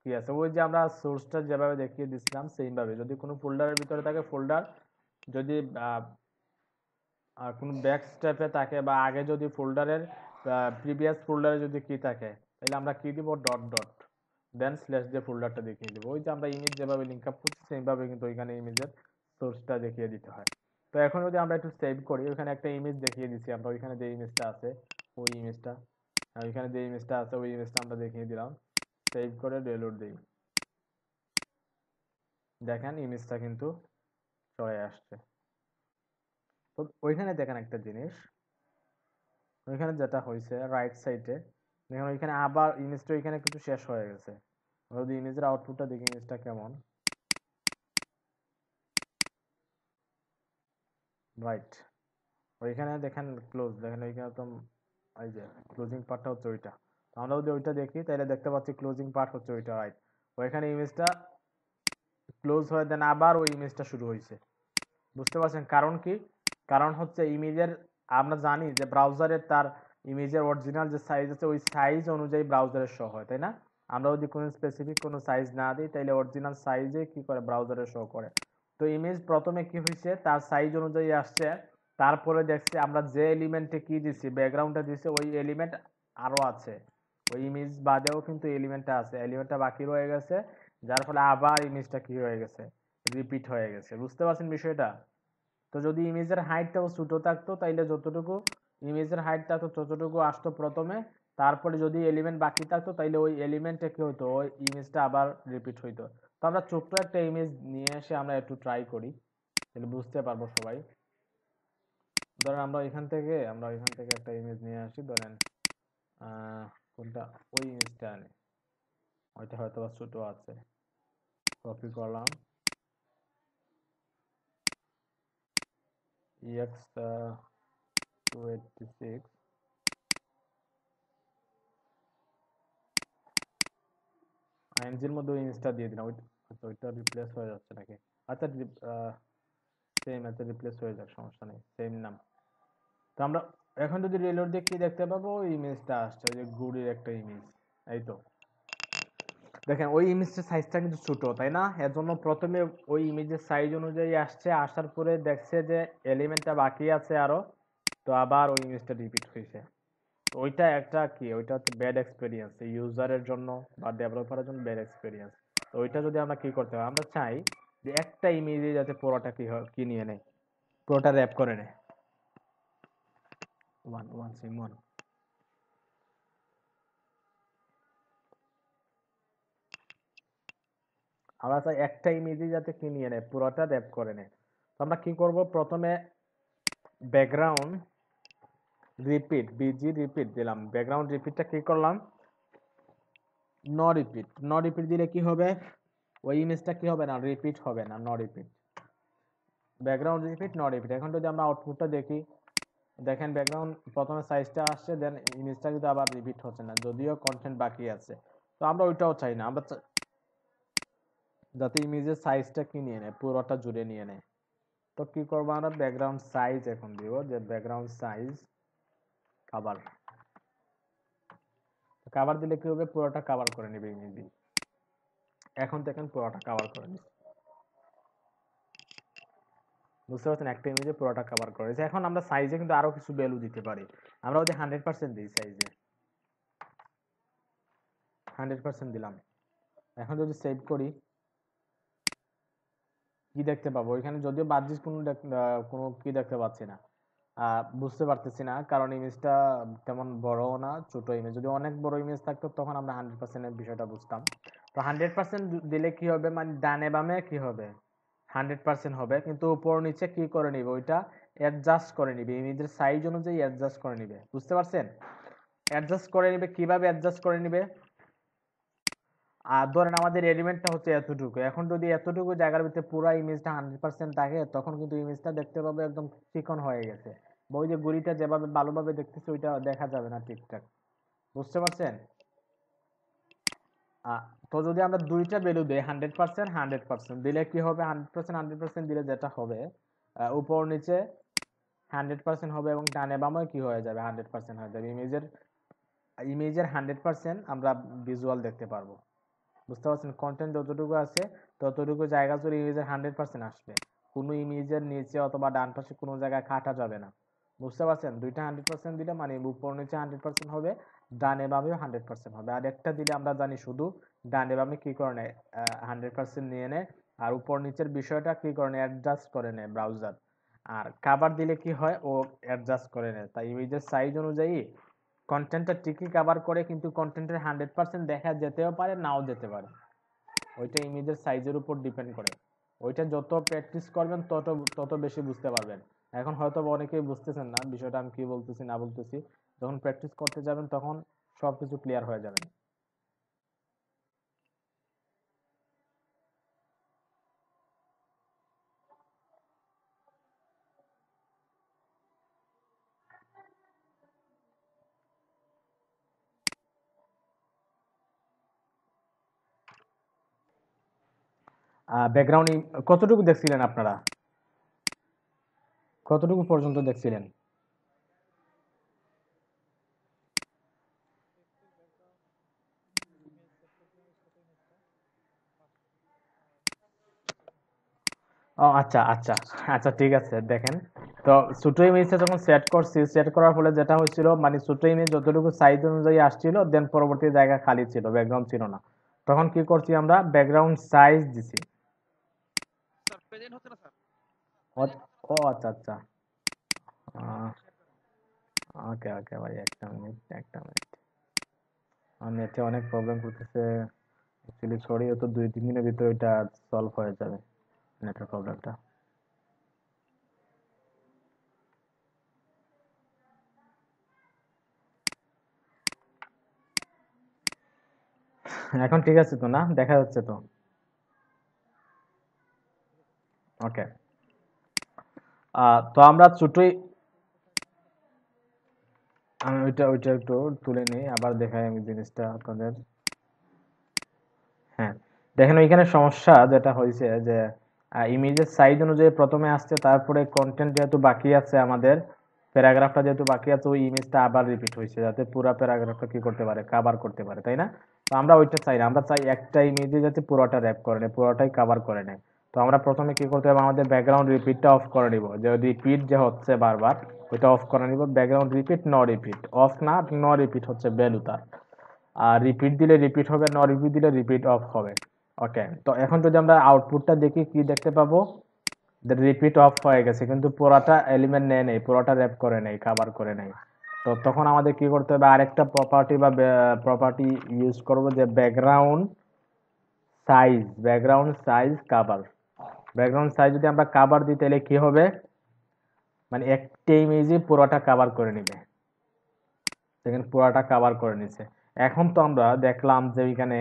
কি আছে, ওই যে আমরা সোর্সটা যেভাবে দেখিয়ে দিচ্ছিলাম সেইম ভাবে। যদি কোনো ফোল্ডারের ভিতরে থাকে ফোল্ডার, যদি কোনো ব্যাক স্টেপে থাকে, বা আগে যদি ফোল্ডারের প্রিভিয়াস ফোল্ডারে যদি কি থাকে, তাহলে আমরা কি দিব? ডট ডট, দেন স্ল্যাশ দিয়ে ফোল্ডারটা দেখিয়ে দেবো। ওই যে আমরা ইমেজ যেভাবে লিঙ্ক আপ করছি সেইভাবে কিন্তু ওইখানে ইমেজের সোর্সটা দেখিয়ে দিতে হয়। তো এখন যদি আমরা একটু সেভ করি, ওইখানে একটা ইমেজ দেখিয়ে দিচ্ছি আমরা, ওইখানে যে ইমেজটা আছে ওই ইমেজটা, ওইখানে যে ইমেজটা আছে ওই ইমেজটা আমরা দেখিয়ে দিলাম। সেভ করে রিলোড দিই, দেখেন ইমেজটা কিন্তু চলে আসছে। তো ওইখানে দেখেন একটা জিনিস, ওইখানে যেটা হয়েছে রাইট সাইডে দেখেন ওইখানে আবার ইমেজটা ওইখানে কিন্তু শেষ হয়ে গেছে। আমরা যদি ইমেজের আউটপুটটা দেখি ইমেজটা কেমন, রাইট ওইখানে দেখেন ক্লোজ, দেখেন ওইখানে তো এই যে ক্লোজিং পার্টটা হচ্ছে ওইটা। তো আমরা যদি ওইটা দেখি তাহলে দেখতে পাচ্ছি ক্লোজিং পার্ট হচ্ছে ওইটা, রাইট। ওইখানে ইমেজটা ক্লোজ হয়ে দেন আবার ওই ইমেজটা শুরু হয়েছে। বুঝতে পারছেন কারণ কি? কারণ হচ্ছে ইমেজের, আমরা জানি যে ব্রাউজারের তার ইমেজের অরিজিনাল যে সাইজ আছে ওই সাইজ অনুযায়ী ব্রাউজারের শো হয়, তাই না? আমরা যদি কোনো স্পেসিফিক কোনো সাইজ না দিই তাহলে অরিজিনাল সাইজে কি করে ব্রাউজারে শো করে। তো ইমেজ প্রথমে কি হয়েছে তার সাইজ অনুযায়ী আসছে, তারপরে দেখছে আমরা যে এলিমেন্টে কি দিছি ব্যাকগ্রাউন্ডটা দিছি ওই এলিমেন্ট আরো আছে, ওই ইমেজ বাদেও কিন্তু এলিমেন্টটা আছে, এলিমেন্টটা বাকি রয়ে গেছে, যার ফলে আবার ইমেজটা কি হয়ে গেছে, রিপিট হয়ে গেছে। বুঝতে পারছেন বিষয়টা? তো যদি ইমেজের হাইটটাও ছোট থাকতো তাইলে যতটুকু ইমেজের হাইট থাকতো ততটুকু আসতো প্রথমে, তারপরে যদি এলিমেন্ট বাকি থাকতো তাইলে ওই এলিমেন্টে কি হতো, ওই ইমেজটা আবার রিপিট হইতো। তো আমরা ছোট্ট একটা ইমেজ নিয়ে এসে আমরা একটু ট্রাই করি, তাহলে বুঝতে পারবো সবাই। ধরেন আমরা এখান থেকে একটা ইমেজ নিয়ে আসি, ধরেন কোনটা, ওই ইমেজটা আনি, ওইটা হয়তো বা ছোট আছে, কপি করলাম, ex 286, আইএনজির মধ্যে ওই ইমেজটা দিয়ে দিলাম। আচ্ছা ওইটা রিপ্লেস হয়ে যাচ্ছে নাকি? আচ্ছা সেম আছে, রিপ্লেস হয়ে যাক, সমস্যা নেই, সেম নাম। তো আমরা এখন যদি রিলোড দিয়ে কি দেখতে পাবো, ওই ইমেজটা আসছে, ওই যে ঘুড়ির একটা ইমেজ, এই তো দেখেন ওই ইমেজটার সাইজটা কিন্তু ছোট, তাই না? এর জন্য প্রথমে ওই ইমেজের সাইজ অনুযায়ী আসছে, আসার পরে দেখছে যে এলিমেন্টটা বাকি আছে আরো, তো আবার ওই ইমেজটা রিপিট হয়েছে। ওইটা একটা কি, ওইটা হচ্ছে ব্যাড এক্সপেরিয়েন্স ইউজারের জন্য বা ডেভেলপারের জন্য, ব্যাড এক্সপেরিয়েন্স। তো ওইটা যদি আমরা কি করতে পারি, আমরা চাই যে একটা ইমেজে যাতে পুরোটা কি নিয়ে নেয়, পুরোটা র্যাপ করে নেয়। ওয়ান ওয়ান সিম ওয়ান, আমরা চাই একটা ইমেজে যাতে কি নিয়ে নেয়, পুরোটা র্যাপ করে নেয়। তো আমরা কি করব, প্রথমে ব্যাকগ্রাউন্ড রিপিট, বিজি রিপিট দিলাম, ব্যাকগ্রাউন্ড রিপিটটা কি করলাম, ন রিপিট দিলে কি হবে, ওই ইমেজটা কি হবে না, রিপিট হবে না, ন রিপিট, ব্যাকগ্রাউন্ড রিপিট ন রিপিট। এখন যদি আমরা আউটপুটটা দেখি, দেখেন ব্যাকগ্রাউন্ড প্রথমে সাইজটা আসছে, দেন ইমেজটা কিন্তু আবার রিপিট হচ্ছে না, যদিও কন্টেন্ট বাকি আছে। তো আমরা ওইটাও চাই না, আমরা যাতে ইমেজের সাইজটা কি নিয়ে নেয়, পুরোটা জুড়ে নিয়ে নেয়। তো কি করবো, আমরা ব্যাকগ্রাউন্ড সাইজ এখন দিব, যে ব্যাকগ্রাউন্ড সাইজ কভার, কভার দিলে কি হবে, পুরোটা কভার করে নেবে ইমেজ। এখন দেখেন পুরোটা কভার করে নিচ্ছে, বুঝতে পারছেন, একটা ইমেজে পুরোটা কভার করেছে। এখন আমরা সাইজে কিন্তু আরো কিছু ভ্যালু দিতে পারি, আমরা যদি 100% দিই, সাইজে 100% দিলাম। এখন যদি সেভ করি কি দেখতে পাবো, এখানে যদিও বাহ্যিক কোনো কি দেখতে পাচ্ছি না, বুঝতে পারতেছি না, কারণ ইমেজটা তেমন বড়ও না, ছোট ইমেজ। যদি অনেক বড় ইমেজ থাকতো তখন আমরা 100% এর বিষয়টা বুঝতাম। তো 100% দিলে কি হবে, মানে ডানে বামে কি হবে, 100% হবে, কিন্তু উপর নিচে কি করে নিবে, ওইটা অ্যাডজাস্ট করে নিবে, ইমেজের সাইজ অনুযায়ী অ্যাডজাস্ট করে নিবে। বুঝতে পারছেন? অ্যাডজাস্ট করে নিবে, কিভাবে অ্যাডজাস্ট করে নিবে, আর ধরেন আমাদের এলিমেন্টটা হচ্ছে এতটুকু, এখন যদি এতটুকু জায়গার ভিতরে পুরো ইমেজটা 100% থাকে তখন কিন্তু ইমেজটা দেখতে পাবে একদম চিকন হয়ে গেছে, বা ওই যে গুড়িটা যেভাবে ভালোভাবে দেখতেছে ওইটা দেখা যাবে না ঠিকঠাক। বুঝতে পারছেন? তো যদি আমরা দুইটা ভ্যালু দেই, 100% 100% দিলে কি হবে, 100% দিলে যেটা হবে, উপর নিচে 100% হবে এবং ডানে বামে কি হয়ে যাবে, 100% হয়ে যাবে। ইমেজের 100% আমরা ভিজুয়াল দেখতে পারবো। বুঝতে পারছেন, কন্টেন্ট যতটুকু আছে ততটুকু জায়গা জুড়ে ইমেজের 100% আসবে, কোনো ইমেজের নিচে অথবা ডান পাশে কোনো জায়গায় কাটা যাবে না। বুঝতে পারছেন? দুইটা 100% দিলে মানে উপর নিচে 100% হবে, ডানে বামেও 100% হবে। আর একটা দিলে আমরা জানি শুধু ডানে বামে কি করে নেয়, 100% নিয়ে নেয়, আর উপর নিচের বিষয়টা কি করে নেয়, অ্যাডজাস্ট করে নেয় ব্রাউজার। আর কাভার দিলে কি হয়, ও অ্যাডজাস্ট করে নেয়। তাই ইমেজের সাইজ অনুযায়ী কন্টেন্টটা ঠিকই কাভার করে, কিন্তু কন্টেন্টের 100% দেখা যেতেও পারে, নাও যেতে পারে। ওইটা ইমেজের সাইজের উপর ডিপেন্ড করে। ওইটা যত প্র্যাকটিস করবেন তত তত বেশি বুঝতে পারবেন। এখন হয়তো অনেকেই বুঝতেছেন না বিষয়টা আমি কি বলতেছি না বলতেছি। যখন প্র্যাকটিস করতে যাবেন তখন সবকিছু ক্লিয়ার হয়ে যাবে। ব্যাকগ্রাউন্ড কতটুকু দেখছিলেন আপনারা? কতটুকু পর্যন্ত দেখছিলেন? ও আচ্ছা আচ্ছা আচ্ছা, ঠিক আছে। দেখেন, তো ছোট ইমেজটা যখন সেট করছি, সেট করার ফলে যেটা হয়েছিল, মানে ছোট ইমেজ যতটুকু সাইজ অনুযায়ী আসছিল, দেন পরবর্তী জায়গা খালি ছিল, ব্যাকগ্রাউন্ড ছিল না। তখন কি করছি আমরা, ব্যাকগ্রাউন্ড সাইজ দিছি। স্যার প্রেজেন্ট হচ্ছে না স্যার। ও ও আচ্ছা আচ্ছা। ওকে ওকে ভাই, একটা মিনিট একটা মিনিট। আমার নেটে অনেক প্রবলেম করতেছে অ্যাকচুয়ালি, সরি। ও তো 2-3 দিনের ভিতরে এটা সলভ হয়ে যাবে, নেটের প্রবলেমটা। এখন ঠিক আছে তো, না দেখা যাচ্ছে তো? ওকে। তো আমরা ছোটই, আমি ওইটা ওইটা একটু তুলে নিই, আবার দেখাই আমি জিনিসটা আপনাদের। হ্যাঁ, দেখেন ওইখানে সমস্যা যেটা হয়েছে যে ইমেজের সাইজ অনুযায়ী প্রথমে আসছে, তারপরে কন্টেন্ট যেহেতু বাকি আছে আমাদের, প্যারাগ্রাফটা যেহেতু বাকি আছে, ওই ইমেজটা আবার রিপিট হয়েছে, যাতে পুরো প্যারাগ্রাফটা কি করতে পারে, কভার করতে পারে, তাই না? তো আমরা ওইটা চাই না, আমরা চাই একটা ইমেজে যাতে পুরোটা র্যাপ করে নেয়, পুরোটাই কভার করে নেয়। তো আমরা প্রথমে কি করতে হবে, আমাদের ব্যাকগ্রাউন্ড রিপিটটা অফ করে নিব, যে রিপিট যে হচ্ছে বারবার, ওইটা অফ করে নিব। ব্যাকগ্রাউন্ড রিপিট, ন রিপিট, অফ না, ন রিপিট হচ্ছে ভ্যালু তার। আর রিপিট দিলে রিপিট হবে, ন রিপিট দিলে রিপিট অফ হবে। ওকে, তো এখন যদি আমরা আউটপুটটা দেখি, কি দেখতে পাবো, রিপিট অফ হয়ে গেছে, কিন্তু পুরাটা এলিমেন্ট নেয় নেই, পুরাটা র্যাপ করে নেই, কভার করে নেই। তো তখন আমাদের কি করতে হবে, আরেকটা প্রপার্টি বা প্রপার্টি ইউজ করব, যে background size, background size cover. Background size যদি আমরা কভার দিই, তাহলে কি হবে, মানে একটা ইমেজে পুরোটা কভার করে নিবে। দেখেন পুরাটা কভার করে নিছে। এখন তো আমরা দেখলাম যে এখানে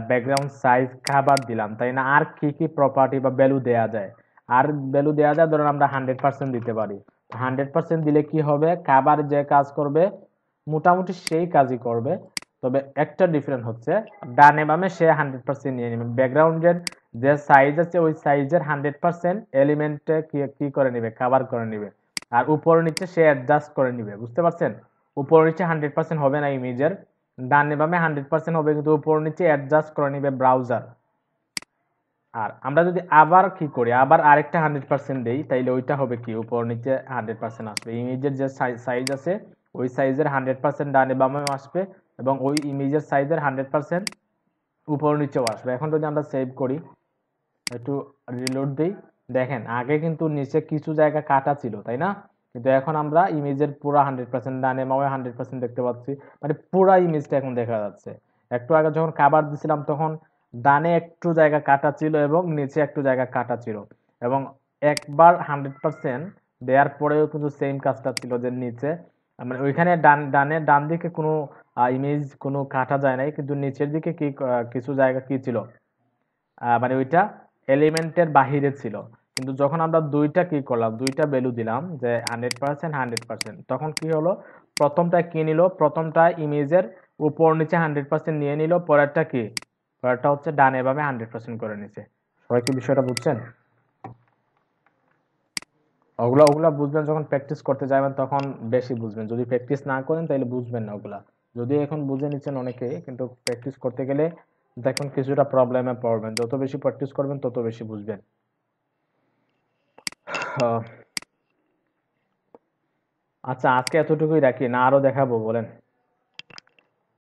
ব্যাকগ্রাউন্ড সাইজ কভার দিলাম, তাই না? আর কি কি প্রপার্টি বা ভ্যালু দেয়া যায়? আর ভ্যালু দেয়া যায়, ধরুন আমরা 100% দিতে পারি। 100% দিলে কি হবে, কভার যে কাজ করবে মোটামুটি সেই কাজই করবে, তবে একটা ডিফারেন্স হচ্ছে, ডানে বামে সে 100% নিয়ে নেবে। ব্যাকগ্রাউন্ডের যে সাইজ আছে, ওই সাইজের 100% এলিমেন্টে কি কি করে নিবে, কভার করে নিবে। আর উপর নিচে সে অ্যাডজাস্ট করে নিবে, বুঝতে পারছেন? উপর নিচে 100% হবে না ইমেজের, ডানে বামে 100% হবে, কিন্তু উপর নিচে অ্যাডজাস্ট করে নিবে ব্রাউজার। আর আমরা যদি আবার কি করি, আবার আরেকটা 100% দেই, তাইলে ওইটা হবে কি, উপর নিচে 100% আসবে। ইমেজের যে সাইজ আছে, ওই সাইজের 100% ডানে বামেও আসবে, এবং ওই ইমেজের সাইজের 100% উপর নিচেও আসবে। এখন যদি আমরা সেভ করি, একটু রিলোড দেই, দেখেন আগে কিন্তু নিচে কিছু জায়গা কাটা ছিল, তাই না? কিন্তু এখন আমরা ইমেজের পুরো 100% ডানে বামে 100% দেখতে পাচ্ছি, মানে পুরো ইমেজটা এখন দেখা যাচ্ছে। একটু আগে যখন কাভার দিছিলাম, তখন ডানে একটু জায়গা কাটা ছিল এবং নিচে একটু জায়গা কাটা ছিল, এবং একবার 100% দেওয়ার পরেও কিন্তু সেম কাজটা ছিল, যে নিচে মানে ওইখানে ডান দিকে কোনো ইমেজ কোনো কাটা যায় নাই, কিন্তু নিচের দিকে কি কিছু জায়গা কি ছিল, মানে ওইটা এলিমেন্টের বাহিরে ছিল। কিন্তু যখন আমরা দুইটা কি করলাম, দুইটা ভ্যালু দিলাম, যে 100% 100%, তখন কি হলো, প্রথমটা কি নিল, প্রথমটা ইমেজের উপর নিচে 100% নিয়ে নিল, পরেরটা কি, পরেরটা হচ্ছে ডানে বামে 100% করে নিছে। সবাই কি বিষয়টা বুঝছেন? ওগুলা ওগুলা বুঝবেন যখন প্র্যাকটিস করতে যাবেন, তখন বেশি বুঝবেন। যদি প্র্যাকটিস না করেন তাহলে বুঝবেন না ওগুলা। যদি এখন বুঝে নিচ্ছেন অনেকেই, কিন্তু প্র্যাকটিস করতে গেলে দেখুন কিছুটা প্রবলেমে পড়বেন। যত বেশি প্র্যাকটিস করবেন তত বেশি বুঝবেন। আহ, আচ্ছা, আজকে এতটুকুই রাখি না আরো দেখাবো বলেন?